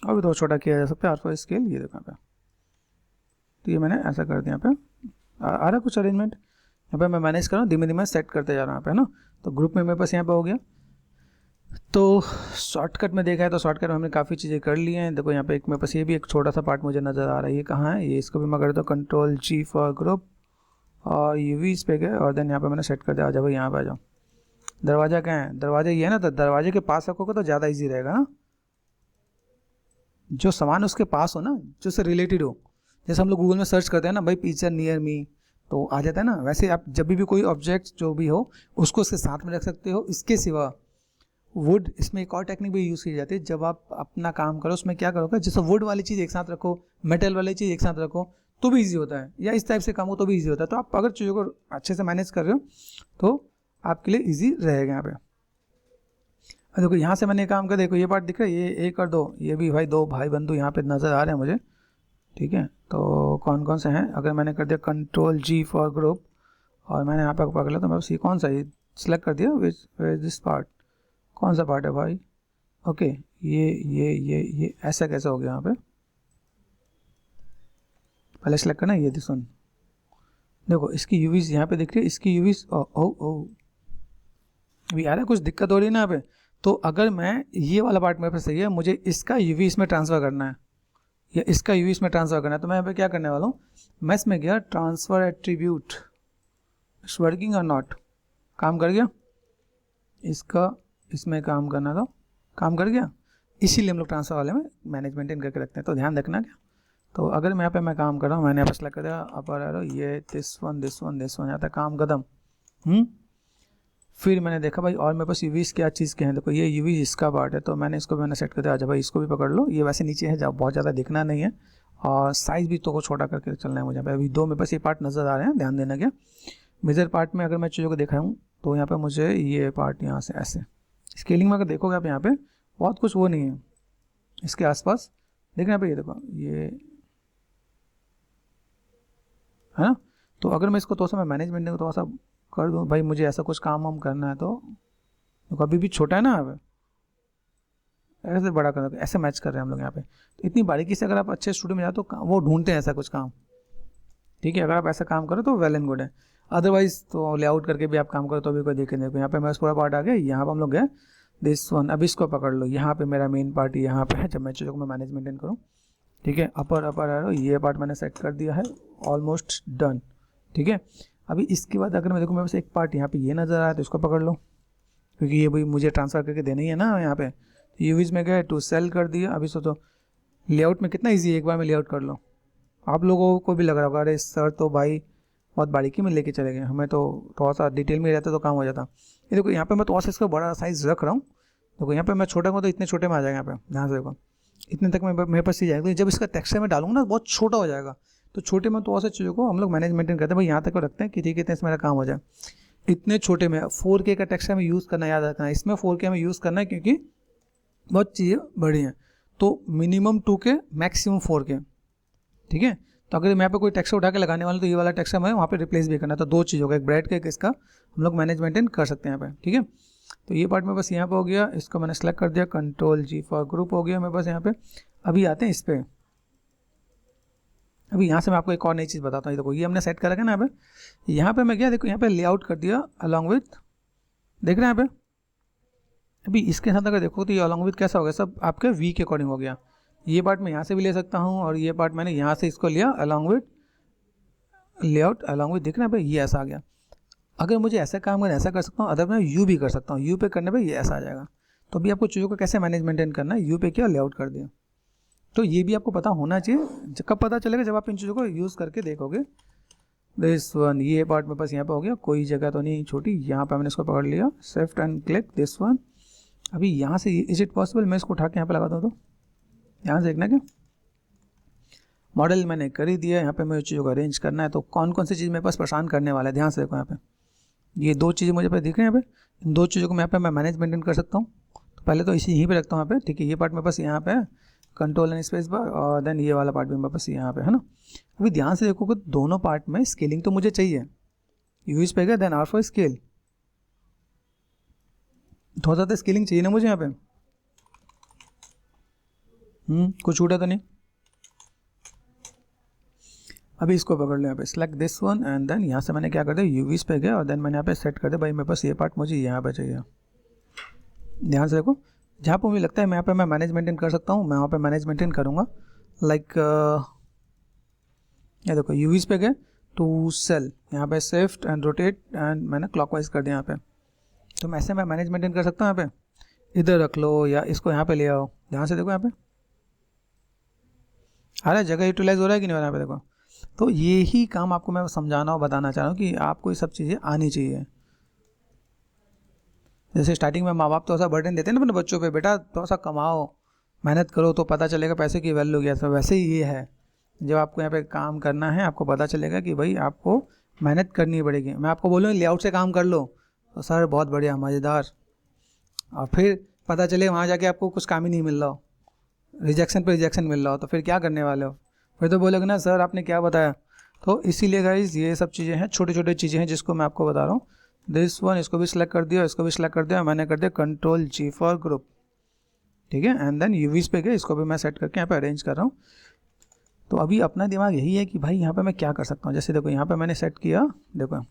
और भी थोड़ा छोटा किया जा सकता है आर स्केल, ये देखो यहाँ पे। तो ये मैंने ऐसा कर दिया यहाँ पे, आ रहा कुछ अरेंजमेंट यहाँ पे। मैं मैनेज कर रहा हूँ, धीमे धीमे सेट करते जा रहा हूँ यहाँ पे ना। तो ग्रुप में मेरे पास यहाँ पे हो गया। तो शॉर्टकट में देखा है तो शॉर्टकट में हमने काफ़ी चीज़ें कर ली हैं। देखो यहाँ पे एक मेरे पास ये भी एक छोटा सा पार्ट मुझे नज़र आ रहा है, ये कहाँ है, ये इसको भी मैं कर देता हूँ Ctrl+G फॉर ग्रुप, और UV इस पे गए, और देन यहाँ पे मैंने सेट कर दिया। आ जाओ भाई यहाँ पे आ जाओ। दरवाज़ा कहाँ है, दरवाज़ा ये है ना, तो दरवाजे के पास रखोगे तो ज़्यादा ईजी रहेगा ना। जो सामान उसके पास हो ना, जो उससे रिलेटेड हो। जैसे हम लोग गूगल में सर्च करते हैं ना भाई पिक्चर नियर मी, तो आ जाता है ना, वैसे आप जब भी कोई ऑब्जेक्ट जो भी हो उसको उसके साथ में रख सकते हो। इसके सिवा वुड, इसमें एक और टेक्निक भी यूज़ की जाती है। जब आप अपना काम करो उसमें क्या करोगे, जैसे वुड वाली चीज़ एक साथ रखो, मेटल वाली चीज़ एक साथ रखो तो भी ईजी होता है, या इस टाइप से काम हो तो भी ईजी होता है। तो आप अगर चीज़ों को अच्छे से मैनेज कर रहे हो तो आपके लिए ईजी रहेगा यहाँ पे। देखो यहाँ से मैंने काम कर, देखो ये पार्ट दिख रहा है, ये 1 और 2, ये भी भाई 2 भाई बंधु यहाँ पे नज़र आ रहे हैं मुझे, ठीक है। तो कौन कौन से हैं, अगर मैंने कर दिया Ctrl+G फॉर ग्रुप, और मैंने यहाँ पर पकड़ लिया, तो मैं बस ये कौन सा ये सिलेक्ट कर दिया, विच दिस पार्ट, कौन सा पार्ट है भाई, ओके ये ऐसा कैसे हो गया यहाँ पे, पहले सिलेक्ट करना ये दिस वन। देखो इसकी यूवीज यहाँ पे दिख रही है, इसकी यूवीज ओ अभी आ रहा है, कुछ दिक्कत हो रही है ना यहाँ पे। तो अगर मैं ये वाला पार्ट मेरे पास सही है, मुझे इसका यूवी इसमें ट्रांसफ़र करना है, या इसका यूवी इसमें ट्रांसफ़र करना है, तो मैं यहाँ पे क्या करने वाला हूँ, मैं इसमें गया ट्रांसफ़र एट्रीब्यूट, इट्स वर्किंग और नॉट, काम कर गया, इसका इसमें काम करना था, काम कर गया। इसीलिए हम लोग ट्रांसफ़र वाले में मैनेज मेंटेन करके रखते हैं, तो ध्यान रखना क्या। तो अगर मैं यहाँ पे मैं काम कर रहा हूँ, मैंने यहाँ पर सेलेक्ट कर दिया अपर एरो, ये दिस वन यहाँ तक काम खत्म। फिर मैंने देखा भाई और मेरे पास यूवीज क्या चीज़ के हैं, देखो ये यूवीज इसका पार्ट है, तो मैंने इसको भी मैंने सेट कर दिया। अच्छा भाई इसको भी पकड़ लो, ये वैसे नीचे है, जब बहुत ज़्यादा दिखना नहीं है, और साइज़ भी तो को छोटा करके चलना है मुझे। अभी 2 मेरे पास ये पार्ट नज़र आ रहे हैं, ध्यान देना क्या। मेजर पार्ट में अगर मैं चीज़ों को देखा हूँ तो यहाँ पर मुझे ये पार्ट यहाँ से ऐसे, स्केलिंग में अगर देखोगे आप यहाँ पे बहुत कुछ वो नहीं है इसके आसपास, देखना यहाँ पे, ये देखो ये है ना। तो अगर मैं इसको थोड़ा सा मैं मैनेजमेंट को थोड़ा सा कर दूँ, भाई मुझे ऐसा कुछ काम वाम करना है, तो अभी भी छोटा है ना यहाँ पे, ऐसे बड़ा करना, ऐसे मैच कर रहे हैं हम लोग यहाँ पे। तो इतनी बारीकी से अगर आप अच्छे स्टूडियो में जाओ तो वो ढूंढते हैं ऐसा कुछ काम, ठीक है। अगर आप ऐसा काम करो तो वेल एंड गुड है, अदरवाइज तो लेआउट करके भी आप काम करो तो भी कोई दिक्कत नहीं। यहाँ पे मेरा पूरा पार्ट आ गया, यहाँ पर हम लोग गए दिस वन, अब इसको पकड़ लो, यहाँ पे मेरा मेन पार्ट यहाँ पे है, जब मैं चीज़ों को मैं मैनेज मेंटेन करूँ, ठीक है। अपर एरो ये पार्ट मैंने सेट कर दिया है, ऑलमोस्ट डन, ठीक है। अभी इसके बाद अगर मैं देखूँ मेरे पास एक पार्ट यहाँ पे ये नज़र आया, तो इसको पकड़ लो, क्योंकि ये भी मुझे ट्रांसफ़र करके देना ही है ना यहाँ पे। यूवीज में गए टू सेल कर दिया। अभी सोचो लेआउट में कितना ईजी है, एक बार में लेआउट कर लो। आप लोगों को भी लग रहा होगा अरे सर तो भाई बहुत बारीकी में लेके चले गए, हमें तो थोड़ा सा डिटेल में रहता तो काम हो जाता। ये देखो यहाँ पे मैं थोड़ा सा इसका बड़ा साइज़ रख रहा हूँ, देखो यहाँ पे मैं छोटा हूँ तो इतने छोटे में आ जाएगा, यहाँ पे ध्यान से देखो इतने तक मेरे पास ही जाएगा। जब इसका टेक्सचर में डालूंगा ना बहुत छोटा हो जाएगा, तो छोटे में तो ऐसे चीज़ों को हम लोग मैनेज मेंटेन करते हैं, भाई यहाँ तक रखते हैं कि ठीक है इतने से मेरा काम हो जाए। इतने छोटे में 4K का टेक्सचर में यूज़ करना याद रखना है, इसमें 4K में यूज़ करना है क्योंकि बहुत चीज़ें बड़ी हैं, तो मिनिमम 2K मैक्सिमम 4K, ठीक है। तो अगर मैं यहाँ पे कोई टेक्सचर उठा के लगाने वाला तो ये वाला टेक्सचर मैं वहाँ पे रिप्लेस भी करना है, तो 2 चीज़ होगा, एक ब्राइट का एक इसका, हम लोग मैनेज मेंटेन कर सकते हैं यहाँ पे, ठीक है। तो ये पार्ट में बस यहाँ पे हो गया, इसको मैंने सेलेक्ट कर दिया, Ctrl+G फॉर ग्रुप हो गया मेरे पास यहाँ पे। अभी आते हैं इस पर, अभी यहाँ से मैं आपको एक और नई चीज़ बताता हूँ। देखो ये हमने सेट कर रखा है ना यहाँ पे मैं क्या, देखो यहाँ पे लेआउट कर दिया अलॉन्ग विथ, देख रहे हैं यहाँ पे। अभी इसके साथ अगर देखो तो ये अलॉन्ग विथ कैसा हो गया, सब आपके वी के अकॉर्डिंग हो गया। ये पार्ट मैं यहाँ से भी ले सकता हूँ, और ये पार्ट मैंने यहाँ से इसको लिया along with layout along with, देख रहे हैं भाई ये ऐसा आ गया। अगर मुझे ऐसा काम करना ऐसा कर सकता हूँ, अदर मैं यू भी कर सकता हूँ, यू पे करने पर ये ऐसा आ जाएगा। तो अभी आपको चीज़ों को कैसे मैनेज मेंटेन करना है, यू पे किया लेआउट कर दिया, तो ये भी आपको पता होना चाहिए। कब पता चलेगा, जब आप इन चीज़ों को यूज़ करके देखोगे। दिस वन, ये पार्ट मेरे पास यहाँ पे हो गया, कोई जगह तो नहीं छोटी, यहाँ पे मैंने इसको पकड़ लिया, shift and click this one. अभी यहाँ से इज इट पॉसिबल मैं इसको उठा के यहाँ पे लगा दूँ, तो यहाँ से देखना क्या, मॉडल मैंने कर ही दिया। यहाँ पे मुझे चीज़ों को अरेंज करना है, तो कौन कौन सी चीज़ मेरे पास परेशान करने वाला है, ध्यान से देखो। यहाँ पे ये 2 चीज़ें मुझे पे दिख रही हैं। यहाँ पे इन 2 चीज़ों को मैं यहाँ पे मैं मैनेज मेंटेन कर सकता हूँ। तो पहले तो इसी यहीं पे रखता हूँ यहाँ पे, ठीक है। ये पार्ट मेरे पास यहाँ पे है, कंट्रोल एंड स्पेस बार, और देन ये वाला पार्ट भी मेरे पास यहाँ पे है ना। अभी ध्यान से देखो कि दोनों पार्ट में स्केलिंग तो मुझे चाहिए। यूज पे गया, देन आर फॉर स्केल, थोड़ा सा तो स्केलिंग चाहिए ना मुझे यहाँ पे। कुछ छूटा तो नहीं। अभी इसको पकड़ लो यहाँ पे, select this one, and then यहाँ से मैंने क्या कर दिया, यूवीज पे गया और देन मैंने यहाँ पे सेट कर दिया, भाई मेरे पास ये पार्ट मुझे यहाँ पे चाहिए। ध्यान से देखो, जहाँ पर मुझे लगता है मैं यहाँ पे मैं मैनेज मेंटेन कर सकता हूँ, मैं वहाँ पे मैनेज मेंटेन करूँगा। लाइक ये देखो, यूवीज पे गए टू सेल, यहाँ पे शिफ्ट एंड रोटेट एंड मैंने क्लॉकवाइज कर दिया यहाँ पे। तो मैं ऐसे मैं मैनेज मेंटेन कर सकता हूँ। यहाँ पे इधर रख लो या इसको यहाँ पे ले आओ। ध्यान से देखो, यहाँ पे आ रहा है, जगह यूटिलाइज हो रहा है कि नहीं हो रहा है यहाँ पे देखो। तो ये ही काम आपको मैं समझाना और बताना चाह रहा हूँ कि आपको ये सब चीज़ें आनी चाहिए। जैसे स्टार्टिंग में माँ बाप थोड़ा सा बर्डन देते हैं ना अपने बच्चों पे, बेटा थोड़ा सा कमाओ, मेहनत करो तो पता चलेगा पैसे की वैल्यू क्या है। वैसे ही ये है, जब आपको यहाँ पे काम करना है आपको पता चलेगा कि भाई आपको मेहनत करनी पड़ेगी। मैं आपको बोलूँ लेआउट से काम कर लो, तो सर बहुत बढ़िया मज़ेदार, और फिर पता चले वहाँ जाके आपको कुछ काम ही नहीं मिल रहा हो, रिजेक्शन पे रिजेक्शन मिल रहा हो, तो फिर क्या करने वाले हो? फिर तो बोलोगे ना सर आपने क्या बताया। तो इसीलिए गाइस ये सब चीज़ें हैं, छोटी छोटी चीज़ें हैं जिसको मैं आपको बता रहा हूँ। दिस वन, इसको भी सिलेक्ट कर दिया, इसको भी सिलेक्ट कर दिया, मैंने कर दिया कंट्रोल जी फॉर ग्रुप, ठीक है। एंड देन यूवीज पे गए, इसको भी मैं सेट करके यहाँ पे अरेंज कर रहा हूँ। तो अभी अपना दिमाग यही है कि भाई यहाँ पे मैं क्या कर सकता हूँ। जैसे देखो यहाँ पे मैंने सेट किया, देखो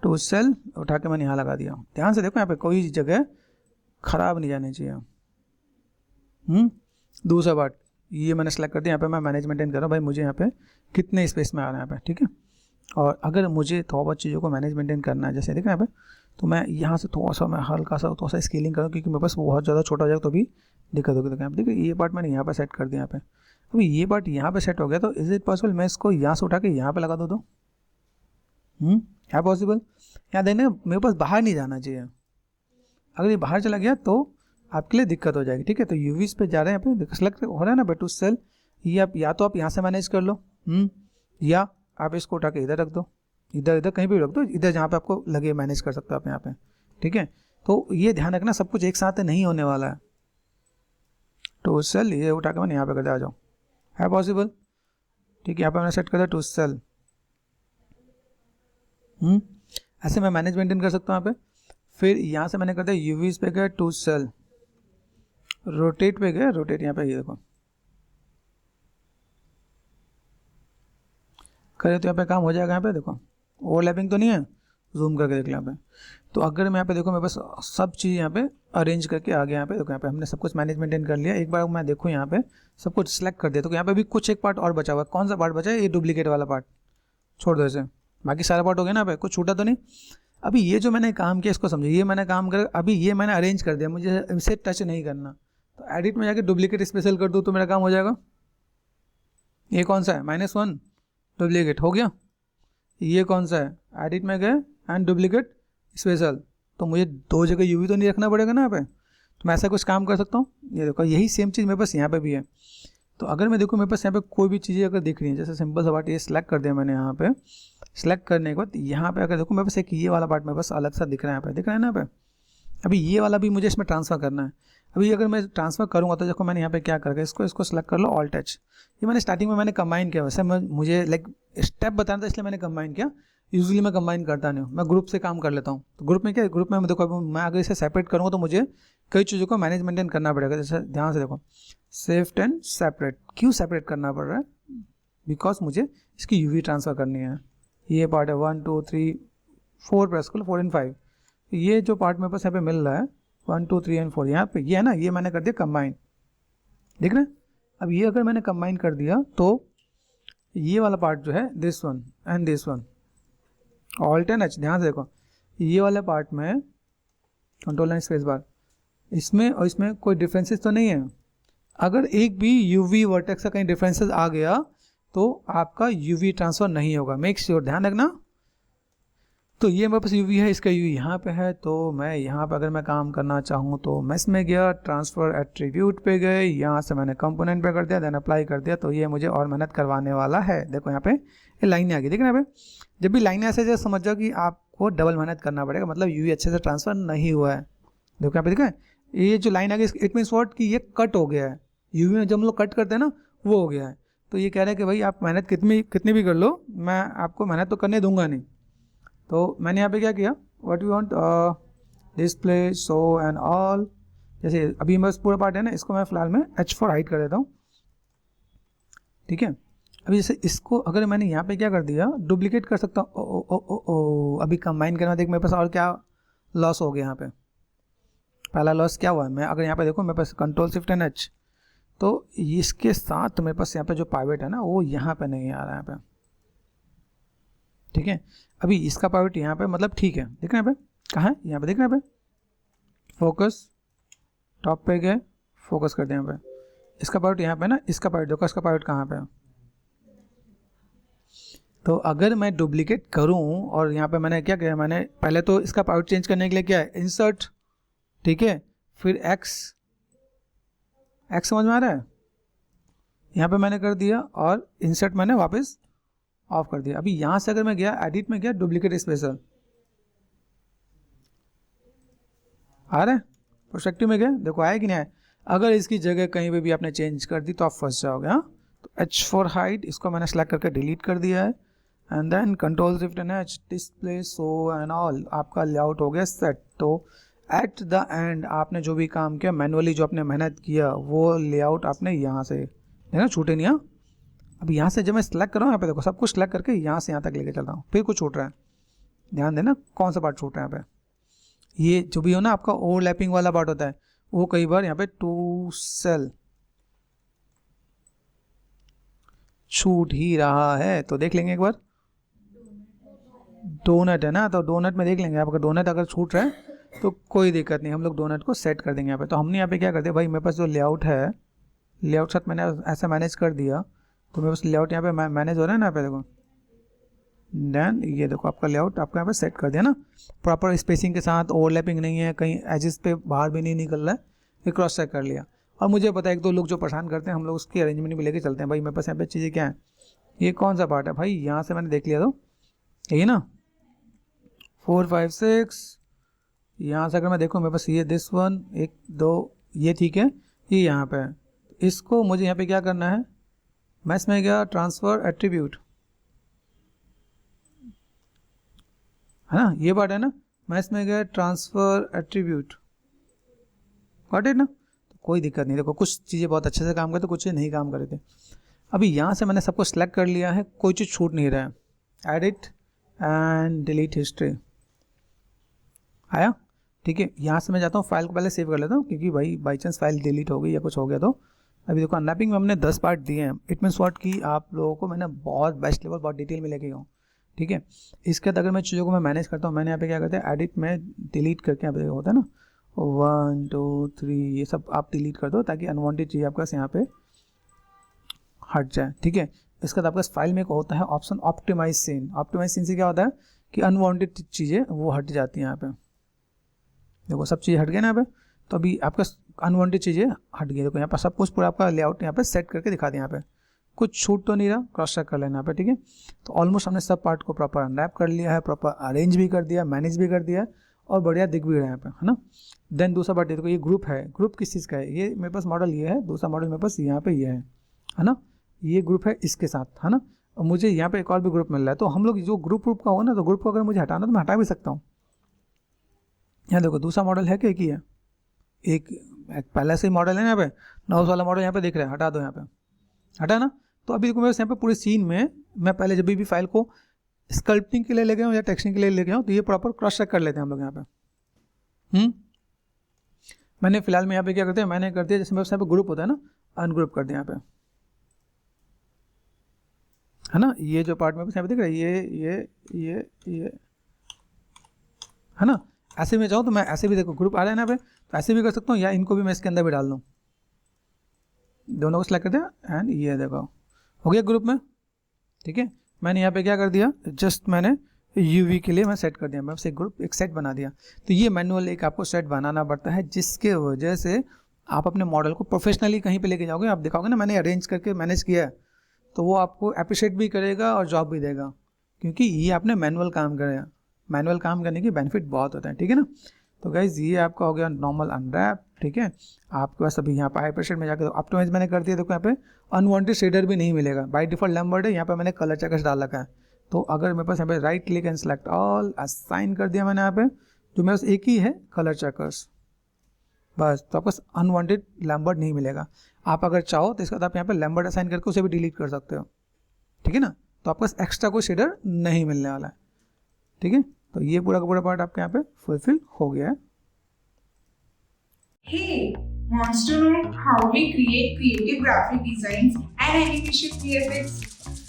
टू सेल उठा के मैंने यहाँ लगा दिया। ध्यान से देखो, यहाँ पे कोई जगह खराब नहीं जानी चाहिए। दूसरा पार्ट ये मैंने सेलेक्ट कर दिया, यहाँ पे मैं मैनेज मेंटेन कर रहा हूँ, भाई मुझे यहाँ पे कितने स्पेस में आ रहा है यहाँ पे, ठीक है। और अगर मुझे थोड़ा बहुत चीज़ों को मैनेज मेंटेन करना है, जैसे देखो यहाँ पे, तो मैं यहाँ से थोड़ा सा मैं हल्का सा थोड़ा सा स्केलिंग करूँ, क्योंकि मेरे पास बहुत ज़्यादा छोटा हो जाएगा तो भी दिक्कत होगी। तो यहाँ पे देखो ये पार्ट मैंने यहाँ पर सेट कर दिया। यहाँ पे अभी ये पार्ट यहाँ पे सेट हो गया, तो इज़ इट पॉसिबल मैं इसको यहाँ से उठा के यहाँ पे लगा दूँ तो क्या पॉसिबल? यहाँ देखने मेरे पास बाहर नहीं जाना चाहिए। अगर ये बाहर चला गया तो आपके लिए दिक्कत हो जाएगी, ठीक है। तो यूवीज पे जा रहे हैं, यहाँ पे सेलेक्ट हो रहा है ना बेटू सेल, ये आप या तो आप यहाँ से मैनेज कर लो, या आप इसको उठा के इधर रख दो, इधर कहीं भी रख दो, इधर जहाँ पे आपको लगे मैनेज कर सकते हो आप यहाँ पे, ठीक है। तो ये ध्यान रखना, सब कुछ एक साथ नहीं होने वाला है। टू सेल ये उठा के मैंने यहाँ पे कर दिया, आ जाओ, है पॉसिबल, ठीक है। यहाँ पे मैंने सेट कर दिया टू सेल, ऐसे मैं मैनेज मेंटेन कर सकता हूँ यहाँ पे। फिर यहाँ से मैंने कर दिया यूवीज पे गया टू सेल, रोटेट पे गया, रोटेट यहाँ पे ये देखो करे तो यहाँ पे काम हो जाएगा। यहाँ पे देखो ओवरलैपिंग तो नहीं है, जूम करके देख लो यहाँ पे। तो अगर मैं यहाँ पे देखो मेरे पास सब चीज़ यहाँ पे अरेंज करके आ गया। यहाँ पे देखो, यहाँ पे हमने सब कुछ मैनेज मेंटेन कर लिया। एक बार मैं देखूँ यहाँ पे सब कुछ सिलेक्ट कर दिया, तो यहाँ पे भी कुछ एक पार्ट और बचा हुआ है। कौन सा पार्ट बचा है? ये डुप्लीकेट वाला पार्ट छोड़ दो इसे, बाकी सारा पार्ट हो गया ना। यहाँ पे कुछ छूटा तो नहीं। अभी ये जो मैंने काम किया इसको समझो, ये मैंने काम कर, अभी ये मैंने अरेंज कर दिया, मुझे इसे टच नहीं करना। तो एडिट में जाके डुप्लीकेट स्पेशल कर दूँ तो मेरा काम हो जाएगा। ये कौन सा है? -1 डुप्लीकेट हो गया। ये कौन सा है? एडिट में गए एंड डुप्लीकेट स्पेशल, तो मुझे 2 जगह यूवी तो नहीं रखना पड़ेगा ना यहाँ पे। तो मैं ऐसा कुछ काम कर सकता हूँ। ये देखो यही सेम चीज़ मेरे पास यहाँ पे भी है। तो अगर मैं देखूँ मेरे पास यहाँ पे कोई भी चीज़ें अगर दिख रही है, जैसे सिंपल सा पार्ट ये सिलेक्ट कर दिया मैंने, यहाँ पे सिलेक्ट करने के बाद यहाँ पे अगर देखूँ मेरे पास एक ये वाला पार्ट मेरे पास अलग सा दिख रहा है, यहाँ पे दिख रहा है ना यहाँ पे। अभी ये वाला भी मुझे इसमें ट्रांसफ़र करना है। अभी अगर मैं ट्रांसफ़र करूँगा तो देखो मैंने यहाँ पे क्या करके इसको सेलेक्ट कर लो, ऑल टच। ये मैंने स्टार्टिंग में मैंने कंबाइन किया, वैसे मुझे लाइक स्टेप बताना था इसलिए मैंने कंबाइन किया। यूजुअली मैं कंबाइन करता नहीं हूँ, मैं ग्रुप से काम कर लेता हूँ। तो ग्रुप में क्या, ग्रुप में देखो मैं अगर इसे सेपरेट करूँगा तो मुझे कई चीज़ों को मैनेज मेंटेन करना पड़ेगा। जैसे ध्यान से देखो, शिफ्ट एंड सेपरेट, क्यों सेपरेट करना पड़ रहा है? बिकॉज मुझे इसकी यूवी ट्रांसफ़र करनी है। ये पार्ट है 1 2 3 4 प्रेस कर लो, 4 एंड 5। ये जो पार्ट मेरे पास यहाँ पे मिल रहा है 1 2 3 एंड 4, यहाँ पे ये है ना, ये मैंने कर दिया कंबाइन, देख रहे हैं। अब ये अगर मैंने कंबाइन कर दिया तो ये वाला पार्ट जो है this one and this one, alt and H, ध्यान से देखो ये वाले पार्ट में कंट्रोल एंड स्पेस बार, इसमें और इसमें कोई डिफरेंसेस तो नहीं है। अगर एक भी यूवी वर्टेक्स का कहीं डिफरेंसेस आ गया तो आपका यूवी ट्रांसफ़र नहीं होगा। मेक श्योर, ध्यान रखना। तो ये मेरे पास यूवी है, इसका यूवी यहाँ पे है। तो मैं यहाँ पे अगर मैं काम करना चाहूँ तो मेस में गया, ट्रांसफ़र एट्रीब्यूट पे गए, यहाँ से मैंने कंपोनेंट पे कर दिया, देन अप्लाई कर दिया। तो ये मुझे और मेहनत करवाने वाला है। देखो यहाँ पे ये लाइनें आ गई, देखना यहाँ पे जब भी लाइनें ऐसे जैसे समझ जाओ कि आपको डबल मेहनत करना पड़ेगा, मतलब यूवी अच्छे से ट्रांसफ़र नहीं हुआ है। देखो यहाँ पे देखा ये जो लाइन आ गई, इट मीन्स व्हाट कि ये कट हो गया है। यूवी में जब हम लोग कट करते हैं ना, वो हो गया है। तो ये कह रहे हैं कि भाई आप मेहनत कितनी भी कर लो, मैं आपको मेहनत तो करने दूंगा नहीं। तो मैंने यहाँ पे क्या किया, what you want display show and all, जैसे अभी बस पूरा पार्ट है ना, इसको मैं फिलहाल में H4 हाइड कर देता हूँ, ठीक है। अभी जैसे इसको अगर मैंने यहाँ पे क्या कर दिया, डुप्लीकेट कर सकता हूँ। ओ ओ ओ ओ अभी कंबाइन करना, देख मेरे पास और क्या लॉस हो गया यहाँ पे। पहला लॉस क्या हुआ है, मैं अगर यहाँ पे देखो मेरे पास Ctrl+Shift+H, तो इसके साथ मेरे पास यहाँ पे जो पाइवेट है ना, वो यहाँ पे नहीं आ रहा है यहाँ पे, ठीक है। अभी इसका पाइवेट यहाँ पे मतलब ठीक है, देखना यहाँ पे कहाँ है, यहाँ पे देखना यहाँ पे फोकस, टॉप पे गए, फोकस कर दिया यहाँ पे। इसका पाइवेट यहाँ पे ना, इसका पाइवेट देखो, इसका पाइवेट कहाँ पे है। तो अगर मैं डुप्लीकेट करूँ और यहाँ पे मैंने क्या किया, मैंने पहले तो इसका पाइवेट चेंज करने के लिए क्या है, इंसर्ट, ठीक है, फिर एक्स समझ में आ रहा है, यहाँ पे मैंने कर दिया और इंसर्ट मैंने वापस ऑफ कर दिया। अभी यहाँ से अगर मैं गया एडिट में गया, डुप्लीकेट स्पेशल आ रहा है, प्रोस्पेक्टिव में गया, देखो आया कि नहीं आया। अगर इसकी जगह कहीं पे भी आपने चेंज कर दी तो आप फंस जाओगे। हाँ, तो H4 हाइड, इसको मैंने सेलेक्ट करके डिलीट कर दिया है, and then Ctrl+Shift+H, display show and all, आपका लेआउट हो गया सेट। तो एट द एंड आपने जो भी काम किया मैनुअली, जो आपने मेहनत किया, वो लेआउट आपने यहाँ से देखना छूटे नहीं। हाँ, अब यहाँ से जब मैं सेलेक्ट कर रहा हूँ, यहाँ पे देखो सब कुछ सेलेक्ट करके यहाँ से यहाँ तक लेके चल रहा हूँ, फिर कुछ छूट रहा है, ध्यान देना कौन सा पार्ट छूट रहा है यहाँ पे। ये जो भी हो ना आपका ओवरलैपिंग वाला पार्ट होता है, वो कई बार यहाँ पे टू सेल छूट ही रहा है। तो देख लेंगे एक बार, डोनट है ना, तो डोनट में देख लेंगे। आपका डोनट अगर छूट रहा है तो कोई दिक्कत नहीं, हम लोग डोनट को सेट कर देंगे यहाँ पे। तो हमने यहाँ पे क्या करते हैं भाई, मेरे पास जो लेआउट है, लेआउट साथ मैंने ऐसा मैनेज कर दिया, तो मेरे पास लेआउट यहाँ पे मैनेज हो रहा है ना, यहाँ पे देखो। देन ये देखो आपका लेआउट आपका यहाँ पे सेट कर दिया ना, प्रॉपर स्पेसिंग के साथ, ओवरलैपिंग नहीं है, कहीं एजेस पे बाहर भी नहीं निकल रहा है, ये क्रॉस चेक कर लिया। और मुझे पता है एक दो लोग जो परेशान करते हैं, हम लोग उसकी अरेंजमेंट भी लेके चलते हैं। भाई मेरे पास यहाँ पे चीज़ें क्या है, ये कौन सा पार्ट है भाई, यहाँ से मैंने देख लिया, तो यही ना 4 5 6, यहाँ से अगर मैं देखूँ मेरे पास ये दिस वन 1 2, ये ठीक है, ये यहाँ पे है। इसको मुझे यहाँ पे क्या करना है, मैं इसमें गया ट्रांसफ़र एट्रीब्यूट, है ना, ये पार्ट है ना, मैं इसमें गया ट्रांसफ़र एट्रीब्यूट, गॉट इट ना। तो कोई दिक्कत नहीं, देखो कुछ चीज़ें बहुत अच्छे से काम करते, कुछ चीज़ें नहीं काम कर रहे थे। अभी यहाँ से मैंने सबको सिलेक्ट कर लिया है, कोई चीज़ छूट नहीं रहा है। एडिट एंड डिलीट हिस्ट्री आया, ठीक है। यहाँ से मैं जाता हूँ, फाइल को पहले सेव कर लेता हूँ, क्योंकि भाई बाई चांस फाइल डिलीट हो गई या कुछ हो गया तो। अभी देखो अनरैपिंग में हमने 10 पार्ट दिए हैं, इट मीन्स व्हाट कि आप लोगों को मैंने बहुत बेस्ट लेवल, बहुत डिटेल में लेके गया हूँ, ठीक है। इसके बाद अगर मैं चीज़ों को मैं मैनेज करता हूँ, मैंने यहाँ पे क्या करते हैं, एडिट में डिलीट करके यहाँ पे होता है ना 1 2 3, ये सब आप डिलीट कर दो ताकि अनवांटेड चीज़ आपके पास यहाँ पे हट जाए, ठीक है। इसके बाद आपके फाइल में एक होता है option optimise scene. Optimise scene से क्या होता है कि अनवांटेड चीज़ें वो हट जाती हैं। यहाँ पे देखो सब चीज़ हट गई ना यहाँ पे, तो अभी आपका अनवांटेड चीज़ें हट गई। देखो यहाँ पर सब कुछ पूरा आपका लेआउट यहाँ पे सेट करके दिखा दिया, यहाँ पे कुछ छूट तो नहीं रहा, क्रॉस चेक कर लेना यहाँ पे, ठीक है। तो ऑलमोस्ट हमने सब पार्ट को प्रॉपर अनरैप कर लिया है, प्रॉपर अरेंज भी कर दिया, मैनेज भी कर दिया है, और बढ़िया दिख भी रहा है यहाँ पे, है ना। देन दूसरा पार्ट देखो, ये ग्रुप है, ग्रुप किस चीज़ का है, ये मेरे पास मॉडल ये है, दूसरा मॉडल मेरे पास यहाँ पे ये है ना, ये ग्रुप है इसके साथ, है ना। और मुझे यहाँ पे एक और भी ग्रुप मिल रहा है, तो हम लोग जो ग्रुप का हो ना, तो ग्रुप को अगर मुझे हटाना तो मैं हटा भी सकता हूँ। यहाँ देखो दूसरा मॉडल है कि एक ही है, एक पहले से ही मॉडल है ना, यहाँ पे नॉइस वाला मॉडल यहाँ पे दिख रहा है, हटा दो, यहाँ पे हटा ना। तो अभी देखो मेरे यहाँ पे पूरे सीन में मैं पहले जब भी फाइल को स्कल्पटिंग के लिए ले गया हूँ या टेक्सटिंग के लिए ले गया हूँ, तो ये प्रॉपर क्रॉस चेक कर लेते हैं हम लोग यहाँ पे। मैंने फिलहाल में यहाँ पे क्या करते हैं, मैंने कर दिया जैसे मेरे यहाँ पे ग्रुप होता है ना, अनग्रुप कर दिया यहाँ पे, है ना। ये जो पार्ट में यहाँ पे दिख रहा है, ये है ना। ऐसे में चाहूँ तो मैं ऐसे भी देखो ग्रुप आ रहा है ना पे, तो ऐसे भी कर सकता हूँ, या इनको भी मैं इसके अंदर भी डाल दूँ, दोनों को सिलेक्ट कर दिया एंड ये देखो हो गया ग्रुप में, ठीक है। मैंने यहाँ पे क्या कर दिया, जस्ट मैंने यूवी के लिए मैं सेट कर दिया, मैं बस एक ग्रुप एक सेट बना दिया। तो ये मैनुअल एक आपको सेट बनाना पड़ता है, जिसके वजह से आप अपने मॉडल को प्रोफेशनली कहीं पे लेके जाओगे, आप दिखाओगे ना मैंने अरेंज करके मैनेज किया है, तो वो आपको अप्रिशिएट भी करेगा और जॉब भी देगा, क्योंकि ये आपने मैनुअल काम करेगा। मैनुअल काम करने की बेनिफिट बहुत होता है, ठीक है ना। तो गाइज ये आपका हो गया नॉर्मल अनरैप, ठीक है। आपके पास अभी यहाँ पे हाई प्रेशर में जाकर ऑप्टिमाइज मैंने कर दिया, देखो यहाँ पे अनवांटेड शेडर भी नहीं मिलेगा, बाय डिफॉल्ट लैम्बर्ट है, यहाँ पे मैंने कलर चेकर्स डाल रखा है। तो अगर मेरे पास यहाँ पे right click and select all assign कर दिया मैंने यहाँ पे, जो मेरे पास एक ही है कलर चेकर्स, बस। तो आपको अनवांटेड लैम्बर्ट नहीं मिलेगा। आप अगर चाहो तो इसके बाद आप यहाँ पे लैम्बर्ट असाइन करके उसे भी डिलीट कर सकते हो, ठीक है ना। तो आपको एक्स्ट्रा कोई शेडर नहीं मिलने वाला है, ठीक है। तो ये पूरा का पूरा पार्ट आपके यहाँ पे फुलफिल हो गया है। Hey, wants to know how we create creative graphic designs and animation VFX?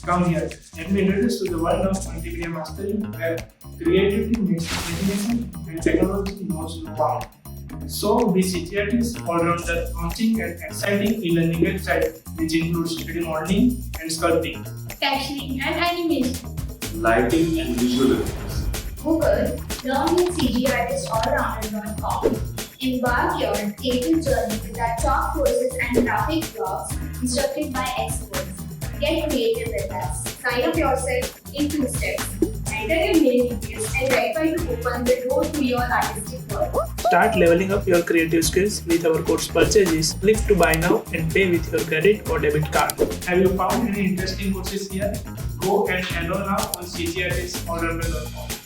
Come here, let me introduce you to the world of multimedia mastering, where creativity meets imagination and technology knows no bound. So, we CTRT's all-rounder launching an exciting e-learning website which includes 3D modeling and sculpting, texturing and animation, lighting and visual effects. Google Learn with CGArtistAllrounder.com. Embark your creative journey with our top courses and graphic blogs instructed by experts. Get creative with us. Sign up yourself in 2 steps. Enter your mail details and verify to open the door to your artistic world. Start leveling up your creative skills with our course purchases. Click to buy now and pay with your credit or debit card. Have you found any interesting courses here? Go and enroll now on CGArtistAllrounder.com.